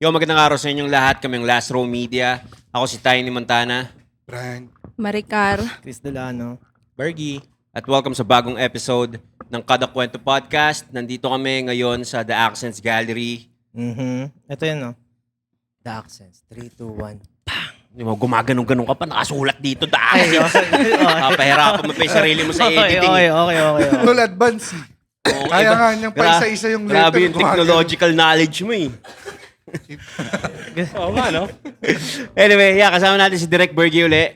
Magandang araw sa inyong lahat. Kami ang Last Row Media. Ako si Tiny Montana. Frank. Maricar. Chris Delano. Bergie. At welcome sa bagong episode ng Kada Kwento Podcast. Nandito kami ngayon sa The Accents Gallery. Ito yun, no? The Accents. 3, 2, 1. Di mo, gumaganong-ganong ka pa. Nakasulat dito, The Accents. Papahirapan mo pa yung sarili mo sa editing. Okay. Tol advance. Kaya nga niyang paisa-isa yung letter. Grabe yung technological knowledge mo eh. Oo nga, no? Anyway, kasama natin si Direk Bergie uli.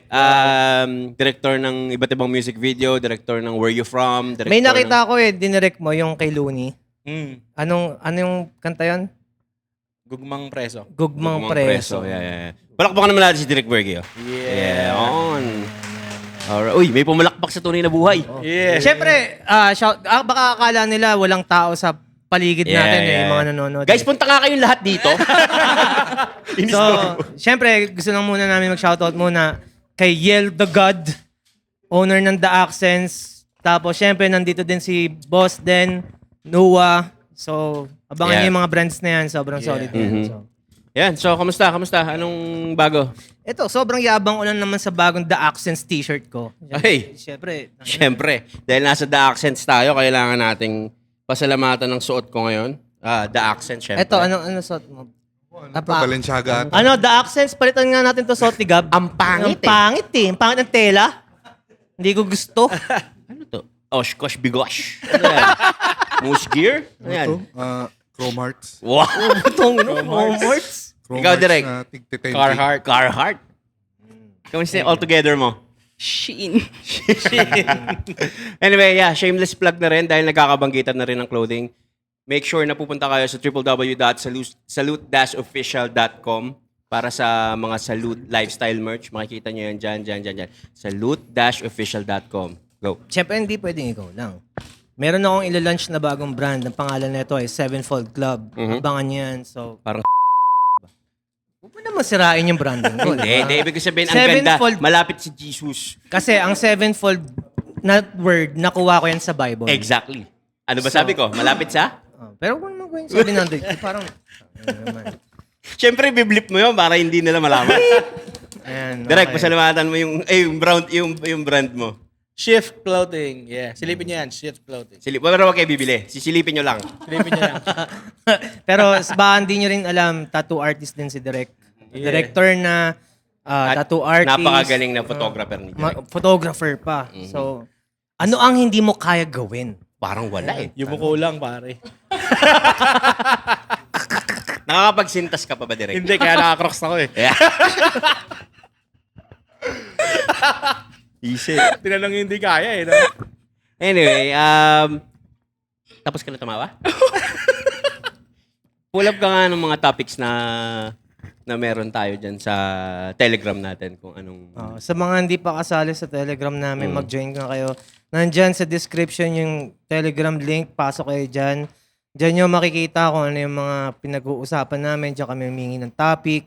Director ng iba't ibang music video, director ng Where You From. May nakita ko dinirect mo yung kay Looney. Ano yung kanta yun? Gugmang preso. Gugmang Preso. Yeah. Palakpakan naman natin si Direk Bergie. Yeah. On. Alright. Uy, may pumalakpak sa tunay na buhay. Yeah. Siyempre, baka akala nila walang tao sa paligid natin yung mga nanonood. Guys, punta nga kayong lahat dito. So, siyempre, gusto lang muna namin mag-shoutout muna kay Yel the God, owner ng The Accents. Tapos, siyempre, nandito din si Boss Den, Noah. So, abangan niyo yung mga brands na yan. Sobrang solid yan. So. Yan, so kamusta? Anong bago? Ito, sobrang yabang ko lang naman sa bagong The Accents t-shirt ko. Ay. Siyempre, Dahil nasa The Accents tayo, kailangan nating pasalamatan ng suot ko ngayon. The Accents, syempre. ito, ano suot mo? Balenciaga. The Accents, palitan nga natin to suot ni Gab. Ang pangit Ang pangit ng tela. Hindi ko gusto. Ano to? Oshkosh Bigosh. Ano yan? Moose Gear? Ano yan? Chrome Hearts. Wow! Itong, Homeworks. Chrome Ikaw, Hearts Direk. na tig-10K. Carhartt. Kamusta yung all together mo? Shein. Anyway, shameless plug na rin dahil nagkakabanggitan na rin ng clothing. Make sure na pupunta kayo sa www.salute-official.com para sa mga Salute lifestyle merch. Makikita nyo yan dyan. Salute-official.com. Go. Siyempre, hindi pwedeng ikaw lang. Meron akong ilo-launch na bagong brand. Ang pangalan nito ay Sevenfold Club. Abangan nyo yan. So, Parang huwag mo naman sirain yung branding ko. Hindi. Ibig sabihin, ang ganda. Sevenfold. Malapit si Jesus. Kasi ang sevenfold na word, nakuha ko yan sa Bible. Exactly. Ano ba sabi ko? Malapit sa? Pero kung naman ko yung 700, parang, ano naman. Siyempre, biblip mo yun para hindi nila malaman. Ayan, Direk, okay. pasalamatan mo yung brand mo. Shift Clothing. Yeah. Silipin niyo yan. Shift Clothing. Pero wag kayo bibili. Sisilipin nyo lang. Silipin niyo yan. Pero baka hindi nyo rin alam, tattoo artist din si Direk. Yeah. Director na At tattoo artist. Napakagaling na photographer ni Direk. Photographer pa. So, ano ang hindi mo kaya gawin? Parang wala eh. Yung buko lang, pare. Nakakapagsintas ka pa ba, Direk? Hindi, kaya nakakrocs ako eh. Yeah. Easy. Tinanong yung hindi kaya eh. No? Anyway, tapos ka na tumawa? Pull up ka nga ng mga topics na meron tayo dyan sa Telegram natin kung anong... Sa mga hindi pa kasali sa Telegram namin, mag-join na kayo. Nandyan sa description yung Telegram link. Pasok kayo dyan. Dyan nyo makikita kung ano yung mga pinag-uusapan namin. Dyan kami humingi ng topic.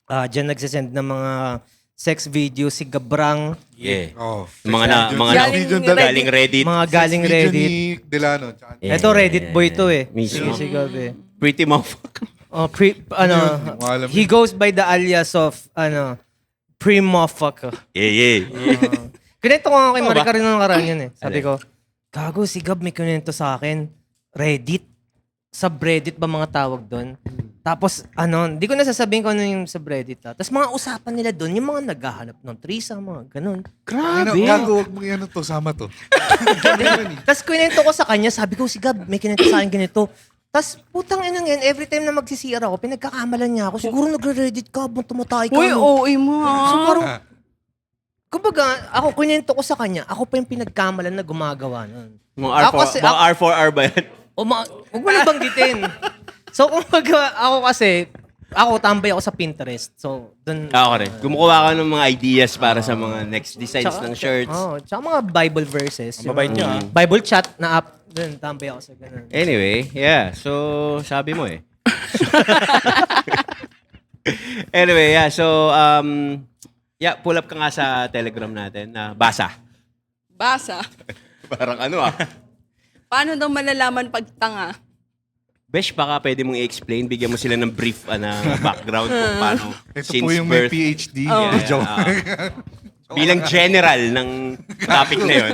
Dyan nagsisend ng mga sex video si Gabrang. Yeah. Oh. Galing Reddit. Mga galing Video Reddit. ni Delano. Yeah. Ito Reddit boy to eh. Mismo. Si Gabi. Pretty motherfucker. He goes by the alias of, Primofucker. Yeah. Kinento ko nga kay Oo ba? Maricar nung nakaraan yun eh. Sabi ko, gago, si Gab may kinento sa akin. Reddit. Subreddit ba mga tawag doon? Tapos, hindi ko nasasabihin ko ano yung subreddit. Tapos mga usapan nila doon, yung mga naghahanap ng threesome, mga ganun. Grabe. Gago, huwag mong yan to. Sama to. Tapos kinento ko sa kanya, sabi ko, si Gab, may kinento sa akin ganito. Tapos, putang ina yan, every time na mag-CCR ako, pinagkakamalan niya ako. Siguro nagre-reddit ka, habang tumatay ka. Uy, OA mo So, ha. parang, kumbaga, ako, kinento ko sa kanya, ako pa yung pinagkamalan na gumagawa nun. Mga R4R ba yan? Huwag mo lang banggitin. So, kumbaga, ako tambay ako sa Pinterest. So, dun... Ako rin. Kumukuha ka ng mga ideas para sa mga next designs ng shirts. Tsaka mga Bible verses. Ang mabait niyo ha. Bible chat na app. Dun, tambay ako sa ganun. Anyway, so, sabi mo eh. Anyway, so, pull up ka nga sa Telegram natin na basa. Basa. Parang Paano daw malalaman pag tanga? Besh, baka pwede mong i-explain, bigyan mo sila ng brief na background kung paano Ito since po yung may birth. PhD. Oh. Joke. Bilang general ng topic na yun.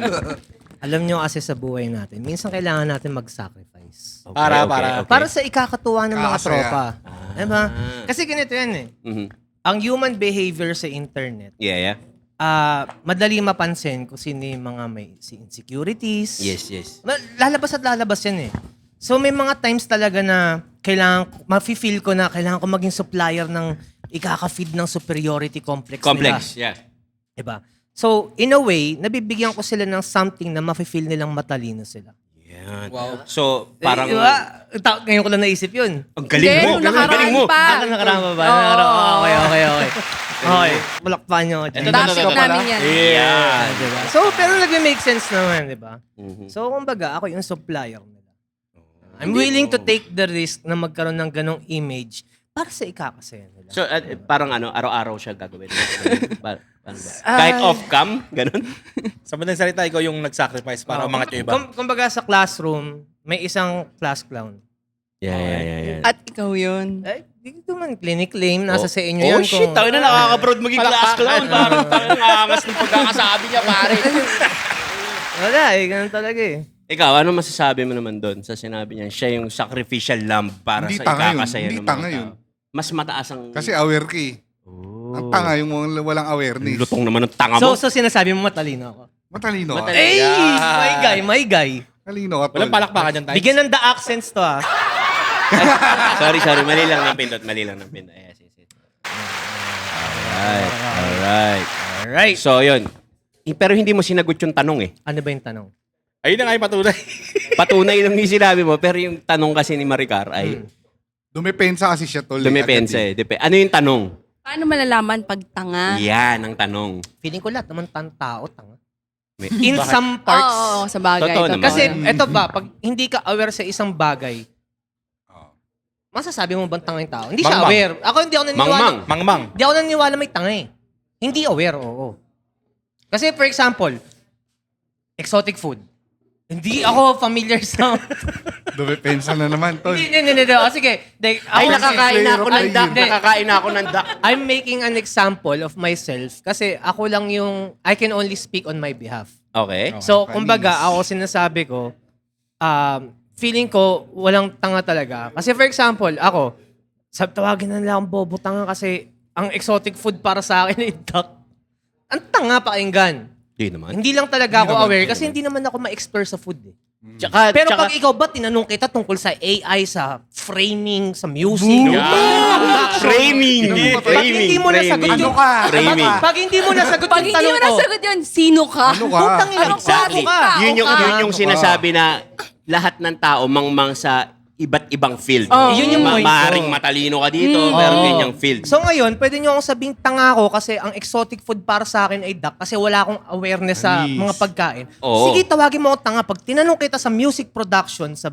Alam nyo kasi sa buhay natin, minsan kailangan natin mag-sacrifice. Okay, Para- Para sa ikakatuwa ng mga Kakasaya. tropa. Diba? Kasi ganito yan eh. Mhm. Ang human behavior sa internet, Yeah. madali mapansin kung sino yung mga may insecurities. Yes. Lalabas at lalabas yan eh. So may mga times talaga na mafe-feel ko na kailangan ko maging supplier ng ikaka-feed ng superiority complex nila. Complex, yeah. Diba? So, in a way, nabibigyan ko sila ng something na mafe-feel nilang matalino sila. Yan. Wow. So, parang... Diba? Ngayon ko lang naisip yun. Ang galing mo. Hindi, Ang galing mo. nakaraan pa. Nakaraan pa ba? Oo. Okay. Okay. Bulakpan nyo. Ito, Topic ito. namin yan. Yeah. Diba? So, pero nag-make sense naman, diba? Mhm. So, kumbaga, ako yung supplier nila. I'm willing to take the risk na magkaroon ng ganong image para sa ikakasaya nila. So, parang araw-araw siya gagawin. Paano ba? Kahit off-cam? Ganun? Sa madaling salita, ikaw yung nag-sacrifice para umangat yung iba. Kumbaga sa classroom, may isang class clown. Yeah. At ikaw yun. Eh, dito man, clinic lame, nasa sa inyo yan. Oh, shit. Tayo na nakaka-proud maging class clown. Parang tayo nangangas ng pagkakasabi niya, pare. Wala ganun talaga eh. Ikaw, ano masasabi mo naman doon sa sinabi niya? Siya yung sacrificial lamb para Hindi sa tanga yun. ikakasaya Hindi ng tanga mga yun. tao. Mas mataas ang... Kasi aware ka eh. Oh. Ang tanga yung walang awareness. Lutong naman ng tanga mo. So sinasabi mo matalino ako. Matalino ka. Hey! My guy. Matalino ka, tol. Walang palakpakan dyan, Times. Bigyan ng the accents to ah. Sorry. Mali lang ng pindot. Yes. Alright. Alright. So, yun. Pero hindi mo sinagot yung tanong eh. Ano ba yung tanong? Ayun na nga yung patunay. Patunay lang yung sinabi mo, pero yung tanong kasi ni Maricar ay Dumepensa kasi siya, tol. dumipensa eh. Ano yung tanong? Paano malalaman pag tanga? Yan ang tanong. Feeling ko lahat naman tao tanga. May- In Bakit? some parts. Oo, sa bagay. Totoo naman. Kasi eto ba, pag hindi ka aware sa isang bagay, masasabi mo bang tanga yung tao? Hindi siya Mangmang. aware. Ako hindi ako naniniwala. Mangmang. Mangmang. Hindi ako naniniwala may tanga eh. Hindi aware, oo. Kasi for example, exotic food. Hindi ako familiar sa... Dumepensa na naman, tol. Hindi. O, sige. Ay, nakakain na ako ng Ay, duck. yun. Nakakain na ako ng duck. I'm making an example of myself kasi ako lang yung... I can only speak on my behalf. Okay. So, panis. kumbaga, ako sinasabi ko, feeling ko, walang tanga talaga. Kasi for example, ako, tawagin na lang akong bobo tanga kasi ang exotic food para sa akin ay duck. Ang tanga pakinggan. Hindi naman. Hindi lang talaga ako naman, aware hindi kasi hindi naman ako ma-explore sa food eh. Tsaka, Pero pag ikaw ba tinanong kita tungkol sa AI, sa framing, sa music, framing. pag hindi mo nasagot Ano yung... ka? Framing. Pag hindi mo nasagot Pag yung hindi tanong mo ko, nasagot yun, sino ka? Ano ka? putang ina, Anong Exactly. klase ka? Yun yung Ano ka? sinasabi na lahat ng tao mangmang sa iba't ibang field. Oh. Yun yung point ko. Maaring matalino ka dito, pero Oo. ganyang field. So ngayon, pwede nyo akong sabing tanga ako kasi ang exotic food para sa akin ay duck kasi wala akong awareness sa Anis. mga pagkain. Oo. Sige, tawagin mo ako tanga. Pag tinanong kita sa music production, sa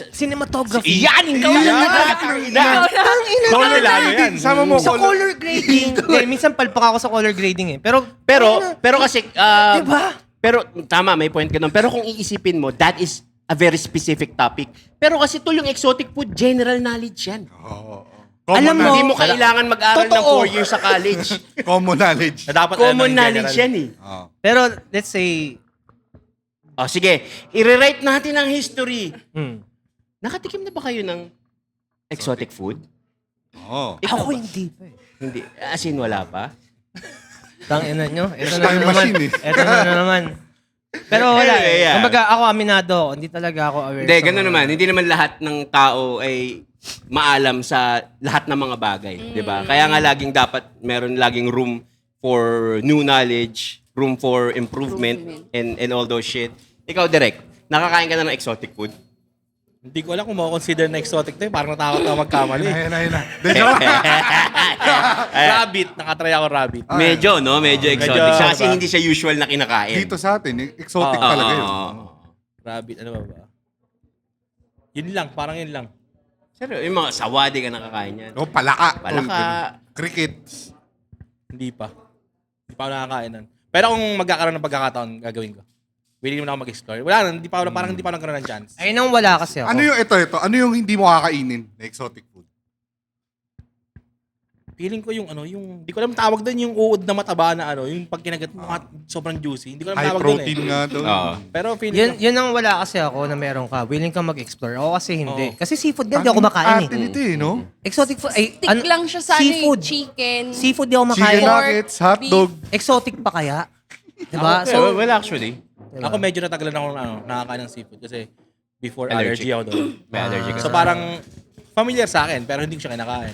cinematography, Iyan! Ikaw lang Color lalo yan. Sama mo, sa color grading. Minsan palpak ako sa color grading eh. Pero kasi, Diba? pero tama, may point ka doon. Pero kung iisipin mo, that is a very specific topic. Pero kasi tol, yung exotic food, general knowledge yan. Alam mo, Hindi mo kailangan mag-aral ng Totoo. 4 years sa college. Common knowledge. Na dapat Common ano, in knowledge general. yan eh. Oh. pero let's say, O sige, i-rewrite natin ang history. hmm, Nakatikim na ba kayo ng exotic food? Oh. ako hindi pa eh. Hindi. As in, wala pa? Tangina nyo. Ito Yes, na time naman. machine eh. Ito na naman. Pero wala Anyway, eh. yeah. Kumbaga ako aminado ako. Hindi talaga ako aware. Hindi, sa gano'n mga- naman. Hindi naman lahat ng tao ay maalam sa lahat ng mga bagay. Di ba? Kaya nga laging dapat meron laging room for new knowledge, room for improvement, and all those shit. Ikaw, Direk, nakakain ka na ng exotic food? Hindi ko alam kung mako-consider na exotic to eh. Parang natakot na magkamali. Ayun na. Rabbit. Nakatry ako rabbit. Medyo, no? Medyo exotic. Medyo, Siya kasi diba? hindi siya usual na kinakain. Dito sa atin, exotic Oo. talaga yun. Rabbit. Ano ba? Yun lang. Parang yun lang. Pero yung mga sawadi ka nakakain yan. Oh, palaka. Palaka. Crickets. Hindi pa. Hindi pa ako nakakain nun. Pero kung magkakaroon ng pagkakataon, gagawin ko. willing mo na ako mag-explore. Wala, parang hindi pa ako nagkaroon ng chance. Ayun ang wala kasi ako. Ano yung ito? Ano yung hindi mo kakainin na exotic food? Feeling ko yung hindi ko alam tawag doon yung uod na mataba na yung pag kinagat mo sobrang juicy. Hindi ko alam High tawag doon protein eh. nga doon. Oo. Pero feeling Yun, ko, yun ang wala kasi ako na meron ka. Willing ka mag-explore. Ako kasi hindi. Oo. Kasi seafood nga, di ako kumakain Atin eh. ito eh, no? Exotic food. Ay, Stick lang siya sa seafood. chicken. Seafood di ako makain. Chicken Pork, nuggets, hotdog. Exotic pa kaya? Diba? So, well, actually, ako medyo natagalan ako nakakain ng seafood kasi before Allergic. allergy ako doon. may allergy ka. So parang familiar sa akin pero hindi ko siya kinakain.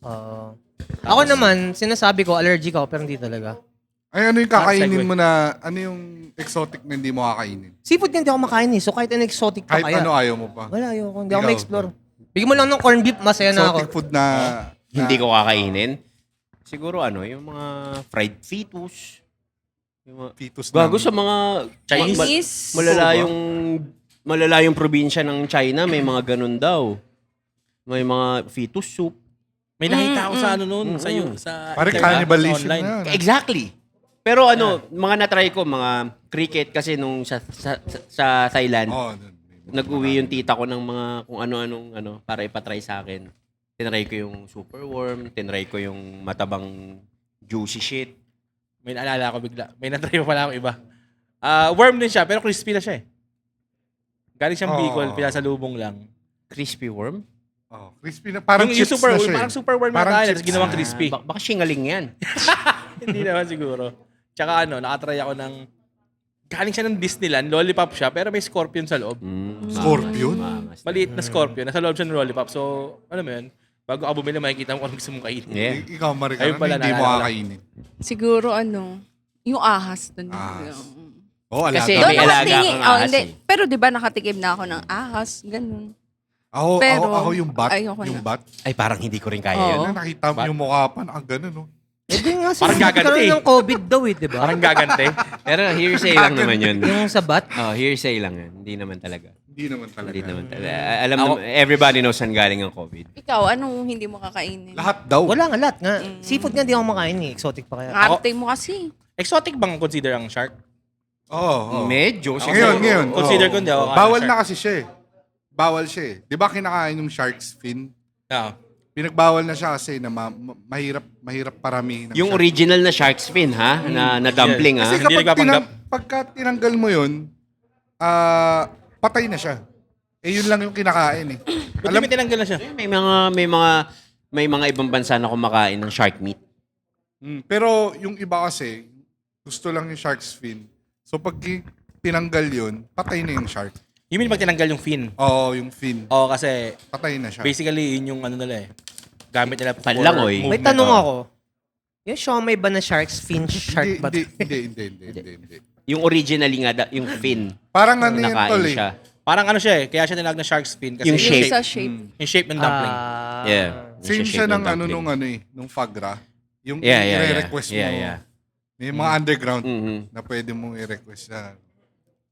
Oo. Ako naman, sinasabi ko, allergic ako, pero hindi talaga. Ay, ano yung kakainin Segue. mo na, ano yung exotic na hindi mo kakainin? Seafood nga hindi ako makain eh. So kahit ano exotic pa Kahit kaya. ano ayaw mo pa. Wala, ayoko. Hindi ako Ikaw? ma-explore. Bigyan mo lang ng corned beef, masaya na ako. Exotic food na... Hindi ko kakainin. Siguro yung mga fried fetus. Yung mga, Fetus bago ng- sa mga Chinese. malala yung probinsya ng China, may mga ganun daw. May mga fetus soup. May nakita ako sa sa Parang internet, cannibalism online. na. Exactly. Pero mga na-try ko, mga cricket kasi nung sa Thailand, Oh, nag-uwi yung tita ko ng mga kung ano-anong para ipatry sa akin. Tinry ko yung super worm, tinry ko yung matabang juicy shit. May naalala ko bigla. May na-try pa pala ako iba. Worm din siya pero crispy na siya eh. Galing siyang Bicol, pinasalubong lang. Crispy worm? Oh, crispy na. Parang yung chips super, na siya. parang super worm Parang na tayo, chips. tapos ginawang crispy. Baka singaling yan. Hindi naman siguro. Tsaka nakatry ako ng galing siya ng Disneyland, lollipop siya, pero may scorpion sa loob. Scorpion? Maliit na scorpion, nasa loob siya ng lollipop. So, alam mo yun, bago ka bumili, makikita mo kung anong gusto mong kainin. Yeah. Ikaw, Marika, Ayun pala, hindi mo naalala ko lang. kakainin. Siguro yung ahas dun. Ahas. Yung- Oh, alaga. Kasi Doon may alaga nakatingin. kang ahas Hindi. eh. Pero di ba nakatikim na ako ng ahas? Ganun. Pero, Ako yung bat. ayoko Yung na. bat. Ay, parang hindi ko rin kaya Oo. yun. Na nakita mo yung mukha pa na gano'n, no? Eh di nga, Parang gaganti. nagkaroon ng COVID daw eh, di ba? Parang gagante. Pero hearsay lang naman yun. Yung sa bat. Oh, hearsay lang yun. Hindi naman talaga. Hindi naman talaga. Hindi naman talaga. Alam naman, everybody knows saan galing ang COVID. Ikaw, anong hindi mo kakainin? Lahat daw. Wala nga lahat nga. Seafood nga di ako makain eh. Exotic pa kaya. Arte mo kasi. Exotic bang consider ang shark? Oo. Medyo. Ngayon. Consider oo. ko hindi ako kakain Bawal ng na shark. kasi siya eh. Bawal siya eh. Di ba kinakain yung shark's fin? Oo. Pinagbawal na siya kasi na mahirap paramihin ng Yung shark. original na shark's fin, ha? Na dumpling, ha? Kasi Hindi kapag nagpapanggap. pagka tinanggal mo yun, patay na siya. Eh yun lang yung kinakain eh. Buti may tinanggal na siya. May mga ibang bansa na kumakain ng shark meat. Pero yung iba kasi, gusto lang yung shark's fin. So pag tinanggal yun, patay na yung shark. You mean pag tinanggal yung fin? Oo, yung fin. Oo, kasi Patay na siya. basically yun yung nila eh. Gamit nila for Panlangoy. May movement. tanong Oo. ako. Yung siomay ba na shark's fin shark ba? Hindi. Yung originally nga, yung fin, Parang ano yun tol nakain eh. siya. Parang siya eh, kaya siya tinawag na shark's fin kasi Yung Yung shape. sa shape. yung shape ng dumpling. Yeah. Same siya shape ng ano dumpling. nung Fagra. Yung Yeah. i-request mo. Yeah. May mga underground Mhm. na pwede mong i-request na.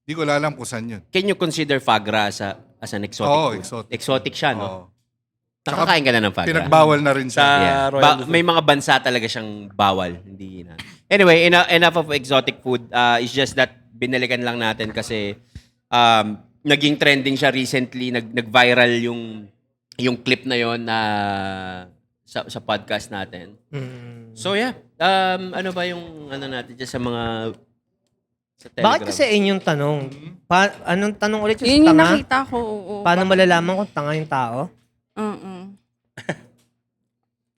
Hindi ko alam kung saan yun. Can you consider Fagra as an exotic Oo, food? exotic. Exotic siya, no? Oo. Nakakain ka na ng Fagra. Pinagbawal na rin Sa siya. Yeah. Royal Luzon. May mga bansa talaga siyang bawal. Hindi na. Anyway, enough of exotic food. It's just that binalikan lang natin kasi naging trending siya recently. Nag-viral yung clip na yon na sa podcast natin. So yeah, ano ba yung natin dyan sa mga sa Telegram? Bakit kasi inyong tanong? Anong tanong ulit yung Yun yung tanga? nakita ko. Oo. Paano malalaman kung tanga yung tao?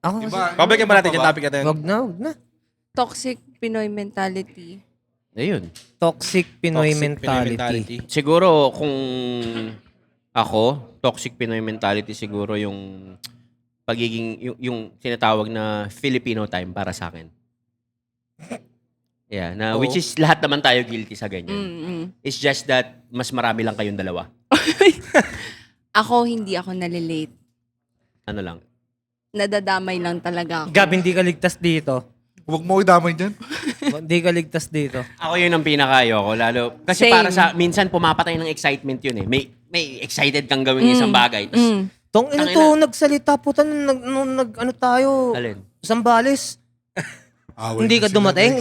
Ako kasi, Diba? Pabalikan ba natin yung topic natin? wag na. Toxic Pinoy mentality. Ayun. Toxic Pinoy Toxic mentality. Siguro kung ako, toxic Pinoy mentality siguro yung pagiging yung tinatawag na Filipino time para sa akin. Yeah, na which is lahat naman tayo guilty sa ganyan. It's just that mas marami lang kayong dalawa. Ako, hindi ako nalilate. Ano lang. Nadadamay lang talaga ako. Gab, hindi ka ligtas dito. Huwag mo idamay dyan. Hindi ka ligtas dito. Ako yun ang pinakayo ko lalo kasi Same. para sa minsan pumapatay ng excitement yun eh. May excited kang gawin isang bagay. Tas, Tong ino Tangina. to, nagsalita puta nung ano tayo. alin? Sambales. Away Hindi na ka sila, dumating? guys.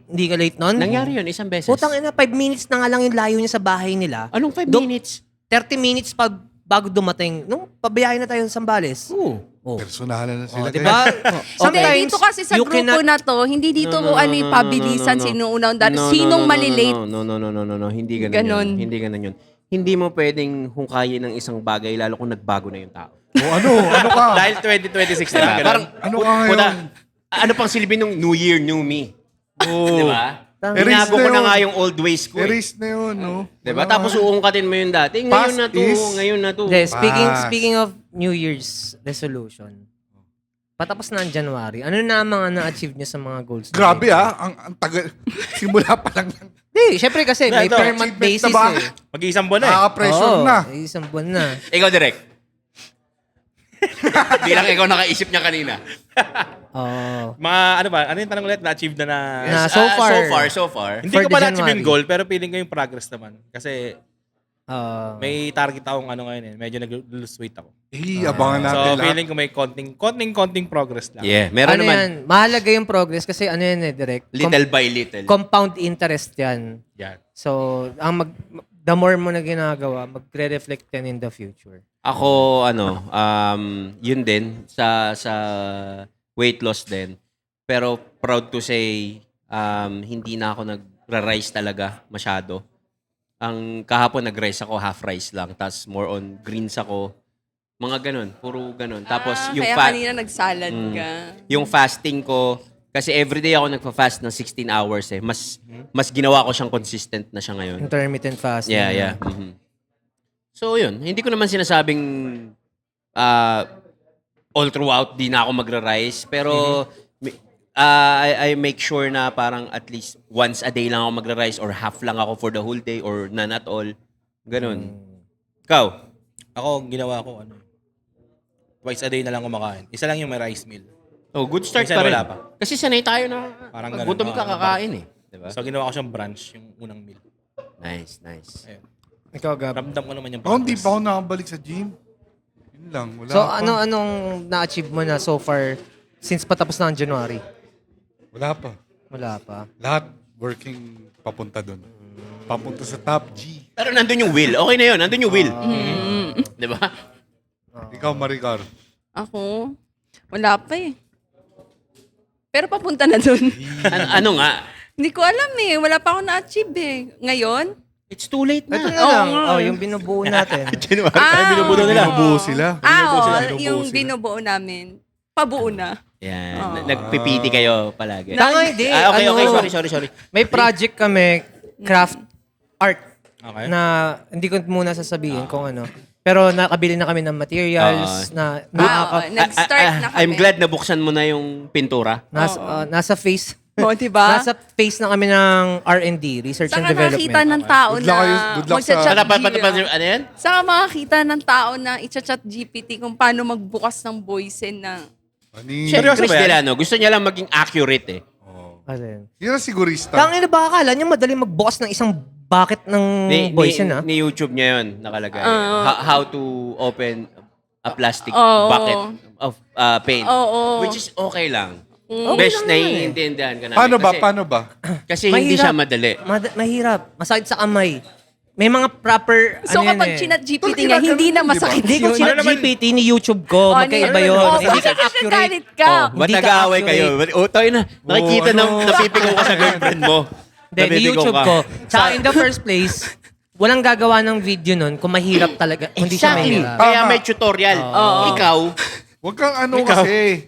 Hindi ka late nun? Nangyari yun isang beses. Putang ina, 5 minutes na nga lang yung layo niya sa bahay nila. Anong 5 Do- minutes? 30 minutes pa bago dumating. Nung pabiyahin na tayo sa Sambales. Oo. Oh. Personalan na sila, Di ba? Hindi, dito kasi sa you grupo cannot- na to, hindi dito pabilisan sino unang sinong malilate. No. Hindi ganun, Ganon. yun. Hindi ganun yun. Hindi mo pwedeng hungkayin ng isang bagay lalo kung nagbago na yung tao. O ano ka? Dahil 2026 na ganun. Parang, Ano ka ngayon? puta, ano pang silbi nung New Year, New Me? Oo. Di ba? Erase Binago na ko na yun. nga yung old ways ko. Erase na yun, no? Di ba? Wala Tapos nga. uungkatin mo yung dati. Past Ngayon na to. Hindi, Pass. speaking of New Year's resolution, patapos na ang January, ano na ang mga na-achieve niyo sa mga goals? niyo? Grabe ang tagal. Simula pa lang. Hindi, syempre kasi may Ito, per month achievement basis na ba? eh. Mag-iisang buwan na eh. Nakaka-pressure Oo, na. isang buwan na. Ikaw, direct. Bilang ikaw nakaisip niya kanina. Oo. Mga ano ba? Ano yung tanong ulit? Na-achieve na na... Na so far. So far. Hindi For ko the pa na-achieve yung January. goal, pero feeling ko yung progress naman. Kasi Oo. may target akong ano ngayon eh. Medyo nag-lose weight ako. Abangan natin So, lahat. feeling ko may konting progress lang. Yeah, meron ano naman. yan? Mahalaga yung progress kasi ano yan eh, direct. Little by little. Compound interest yan. Yan. So, the more mo na ginagawa, magre-reflect yan in the future. Ako, yun din, sa weight loss din. Pero proud to say, hindi na ako nagra-rice talaga masyado. Ang kahapon nag-rice ako, half rice lang. Tapos more on greens ako. Mga ganun, puro ganun. Tapos yung Kaya kanina nagsalad ka. yung fasting ko, kasi everyday ako nagpa-fast ng 16 hours eh. Mas ginawa ko siyang consistent na siya ngayon. Intermittent fasting. Yeah. Mhm. So, yun. Hindi ko naman sinasabing all throughout di na ako magra-rice. Pero I make sure na parang at least once a day lang ako magra-rice or half lang ako for the whole day or none at all. Ganun. Ikaw? Ako, ginawa ko twice a day na lang kumakain. Isa lang yung may rice meal. Oh, good start Minsan pa rin. wala pa. Kasi sanay tayo na Parang pag ganun. gutom ka, kakain eh. Diba? So, ginawa ko siyang brunch, yung unang meal. Nice. Ayun. Ikaw, Gab. Ramdam ko naman yung Ako hindi pa ako nakabalik sa gym. Yun lang. Wala So, pa. anong na-achieve mo na so far since patapos na ang January? Wala pa. Wala pa. Lahat working papunta doon. Papunta sa top G. Pero nandun yung will. Okay na yun. Nandun yung will. Diba? Ikaw, Maricar. Ako, wala pa eh. Pero papunta na dun. ano nga? Hindi ko alam eh. Wala pa ako na-achieve eh. Ngayon? It's too late na. Ito na lang. Oh, yung binubuo natin. binubuo nila. Binubuo sila. Yung binubuo namin. Pabuo na. Yan. Nagpipiti kayo palagi. Tanga, hindi. Okay. Ano, Sorry. May project kami, craft art, Okay. na hindi ko muna sasabihin kung ano. Pero nakabili na kami ng materials na Nag-start na kami. I'm glad na buksan mo na yung pintura. nasa phase. O, diba? Nasa phase na kami ng R&D, research and Saka nakita development. ng tao Good luck kayo. na Good luck sa- magchat-chat Ano yan? Saka makakita ng tao na i-chat GPT kung paano magbukas ng voicen na Ani. Siyempre, Seryoso Chris ba yan? Delano, gusto niya lang maging accurate eh. Alin? Yun ang sigurista. Tangin na ba akala niya madali magbukas ng isang bucket ng voicen, ha? Ni YouTube niya yun nakalagay. How to open a plastic Oo. bucket of paint. Oo. Which is okay lang. Okay Best lang na naman eh. iintindihan ka namin. Paano ba? Kasi hindi siya madali. Mahirap. Masakit sa kamay. May mga proper, So ano kapag yan eh. chinat GPT Pero nga, hindi na ginagawa, masakit Hindi ko yun. chinat GPT ni YouTube ko. Magkaiba yun. Oh, Hindi ka bakit accurate. nagalit ka? Ba't Hindi ka nag-aaway kayo? accurate. Tayo na. Nakikita ano? napipigaw ka sa girlfriend mo. Hindi, ni Napipigaw YouTube ka. ko. Tsaka in the first place, walang gagawa ng video nun kung mahirap talaga. Kung hindi siya Exactly. mahirap. Kaya Tama. may tutorial. Ikaw, Huwag kang ano kasi.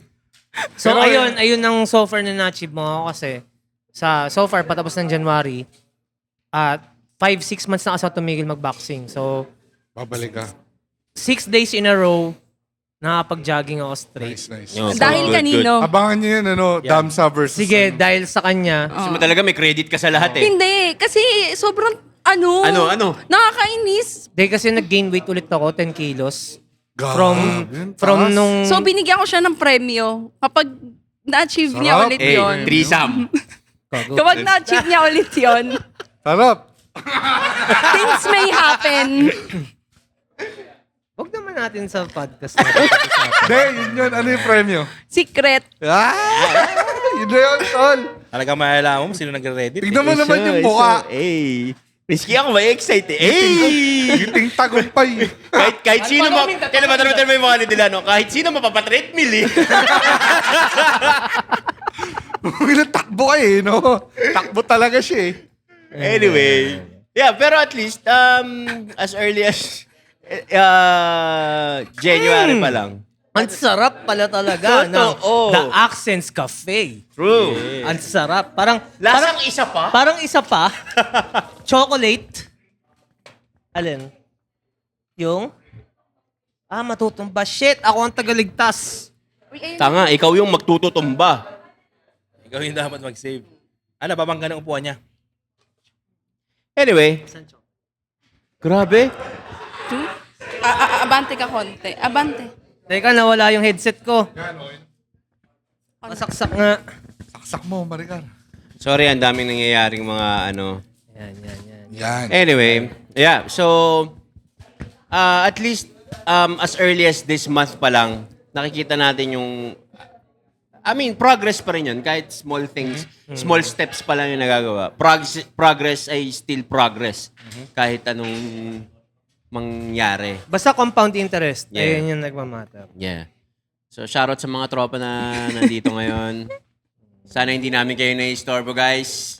So, Pero- ayun ang so far na na-achieve mo ako kasi so far, patapos ng January, 5-6 months na kasi ako tumigil mag-boxing. So, Babalik ka. 6 days in a row, nakapag-jogging ako straight. Nice. Yun. Dahil Good, kanino? Abangan niyo yun, Damsa versus... Sige, ano. dahil sa kanya, gusto mo talaga may credit ka sa lahat eh. Hindi. Kasi sobrang Ano? nakakainis. dahil kasi nag-gain weight ulit ako, 10 kilos. Grabe, From taas. nung... So binigyan ko siya ng premyo. Kapag na-achieve niya Sarap. ulit Eh, yun. threesome. Kapag na-achieve niya ulit yun, Sarap. things may happen. Huwag naman natin sa podcast natin. Hindi, yun. Ano yung premyo? Secret. Ah! Yun na yun, tol. Talaga malalaman mo sino nagre-reddit. Tignan mo naman yung mukha. Risky ako ma-excite eh. Giting tagumpay. Kahit sino kailan ba mo yung mga nila, no? Kahit sino mapapatreadmill eh. Takbo eh, no? Takbo talaga siya eh. Anyway. Yeah, pero at least, as early as January pa lang. Ang sarap pala talaga ng Totoo. The Accents Cafe. True. Ang sarap. Parang Lasang isa pa? Parang isa pa. Chocolate. Alin? Yung? Matutumba. Shit, ako ang tagaligtas. Uy, ayun. Tanga, ikaw yung magtututumba. Ikaw yung dapat mag-save. Ano, babangga ng upuan niya. Anyway. Grabe. Abante ka konti. Abante. Teka, nawala yung headset ko. Masaksak nga. Saksak mo, Maricar. Sorry, ang daming nangyayaring mga ano. Yan. Yan. Anyway, yeah. So, at least as early as this month pa lang, nakikita natin yung progress pa rin yun. Kahit small things, small steps pa lang yung nagagawa. Progress ay still progress. Kahit anong mangyari. Basta compound interest. Yeah. Ayun yung nagmamatter. Yeah. So, shoutout sa mga tropa na nandito ngayon. Sana hindi namin kayo na-istorbo, guys.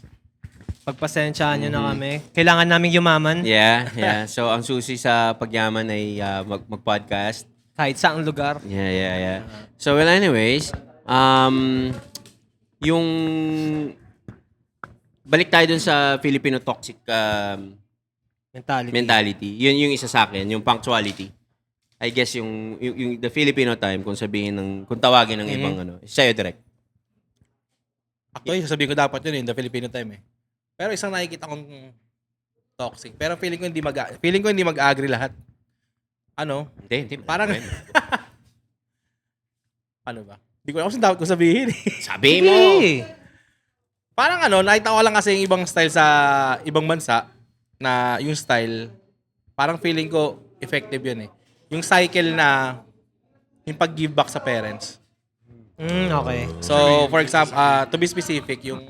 Pagpasensyaan nyo na kami. Kailangan namin yumaman. Yeah. So, ang susi sa pagyaman ay mag-podcast. Kahit saang lugar. Yeah. So, well, anyways, yung balik tayo dun sa Filipino toxic mentality. Yun yung isa sa akin, yung punctuality. I guess yung the Filipino time, kung tawagin ng ibang ano, sa'yo direct. Actually, sasabihin ko dapat yun the Filipino time eh. Pero isang nakikita kong toxic. Pero feeling ko hindi mag-agree lahat. Ano? Hindi. Parang ano ba? Hindi ko alam kung dapat ko sabihin. Sabi mo! Parang nakita ko lang kasi yung ibang style sa ibang bansa na yung style, parang feeling ko effective yun eh. Yung cycle na yung pag-give back sa parents. Okay. So, for example, to be specific, yung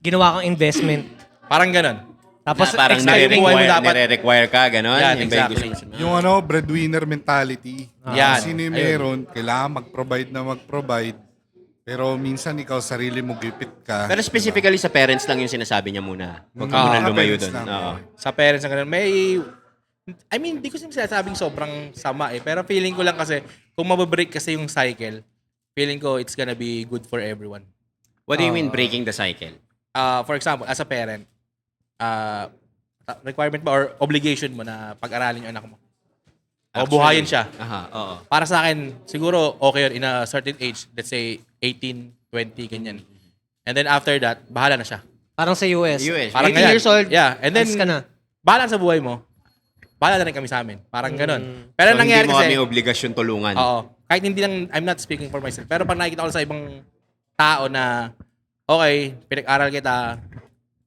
Ginawa kang investment. parang ganun. Tapos, Parang extra yung buhay mo dapat. nire-require ka, gano'n? Yan, Yung exactly. gusto mo. Yung breadwinner mentality. Yan. Sino yung meron, kailangan mag-provide. Pero minsan ikaw, sarili mo gipit ka. Pero specifically sa parents lang yung sinasabi niya muna. Huwag ka Ah, muna lumayo parents doon. lang. Oo. Sa parents na ganun, hindi ko sinasabing sobrang sama eh. Pero feeling ko lang kasi, kung mababreak kasi yung cycle, feeling ko it's gonna be good for everyone. What do you mean breaking the cycle? For example, as a parent, requirement ba or obligation mo na pag-aralin yung anak mo? O buhayin siya. Aha, oo. Para sa akin, siguro okay yun in a certain age. Let's say 18, 20, ganyan. And then after that, bahala na siya. parang sa US. Parang 18 ganyan. years old, Yeah. And then, alis ka na. bahala sa buhay mo. Bahala na rin kami sa amin. Parang ganun. Pero So, nangyari hindi mo kasi, kami obligasyon tulungan. oo. Kahit hindi lang, I'm not speaking for myself. Pero pag nakikita ko sa ibang tao na, okay, pinag-aral kita,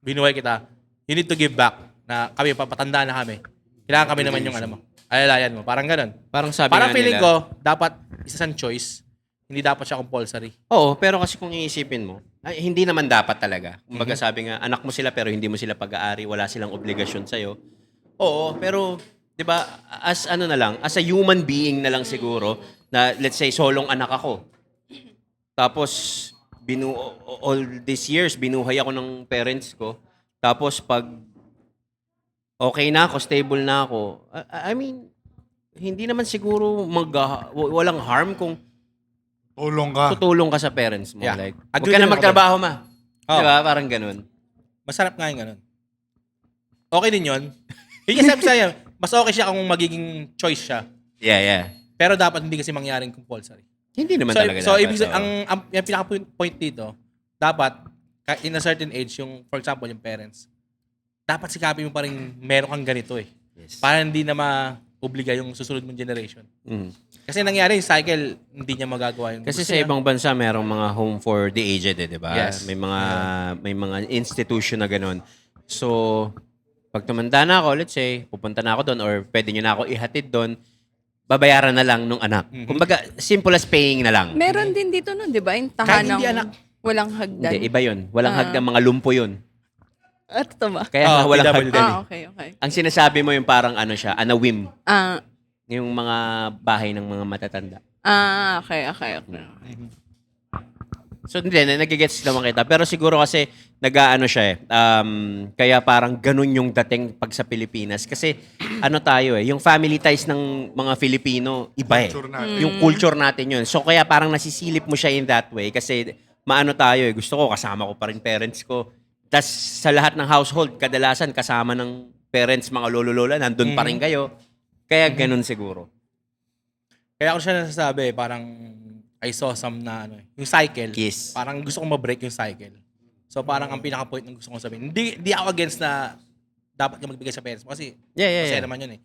binuhay kita, you need to give back. Na kami, papatanda na kami. Kailangan kami naman yung alalayan mo. Parang ganun. Parang sabi Parang nga feeling nila. ko, dapat isa siyang choice. Hindi dapat siya compulsory. Oo, pero kasi kung iisipin mo, hindi naman dapat talaga. Kumbaga sabi nga, anak mo sila pero hindi mo sila pag-aari, wala silang obligasyon sa'yo. Oo, pero, di ba, as a human being na lang siguro, na let's say, solong anak ako. Tapos, all these years, binuhay ako ng parents ko. Tapos, pag okay na ako, stable na ako, I mean, hindi naman siguro walang harm kung Tulong ka. tutulong ka sa parents mo. Yeah. Like, huwag Agree ka na din ako magtrabaho, ma. Oh. Di ba? Parang ganun. Masarap nga yung ganun. Okay din yun. Yung sabi sa'yo, mas okay siya kung magiging choice siya. Yeah. Pero dapat hindi kasi mangyaring compulsory. Hindi naman talaga So, dapat. ibig sabihin, yung pinaka-point dito, dapat, in a certain age, yung, for example, yung parents, dapat sikapin mo pa rin meron kang ganito eh. Yes. Para hindi na ma-obliga yung susunod mong generation. Mm. Kasi nangyari yung cycle, hindi niya magagawa yung Kasi gusto sa niya. ibang bansa, merong mga home for the aged, di ba? Yes. May mga institution na ganun. So, pag tumanda na ako, let's say, pupunta na ako doon or pwede nyo na ako ihatid doon, babayaran na lang nung anak. Kumbaga, simple as paying na lang. Meron din dito nun, di ba? Yung Kahit tahanang hindi anak. walang hagdan. Hindi, iba yun. Walang hagdan, mga lumpo yun. Ito ba? Kaya nga walang PWD. hagdan eh. Okay, okay. Ang sinasabi mo yung parang ano siya, anawim. Ah, Yung mga bahay ng mga matatanda. okay, okay, okay. So hindi, nagigets naman kita. Pero siguro kasi nag-aano siya eh. Kaya parang ganun yung dating pag sa Pilipinas. Kasi ano tayo eh, yung family ties ng mga Filipino, iba eh. Culture natin. Yung culture natin yun. So kaya parang nasisilip mo siya in that way. Kasi maano tayo eh, gusto ko kasama ko pa rin parents ko. Tas sa lahat ng household, kadalasan kasama ng parents, mga lolo-lola, nandun pa rin kayo. Kaya ganun siguro. Kaya ako siya nasasabi, parang I saw some na ano, yung cycle. Yes. Parang gusto kong ma-break yung cycle. So parang ang pinaka-point ng gusto kong sabihin. Hindi ako against na dapat ka magbigay sa parents mo. Kasi masaya naman yun eh.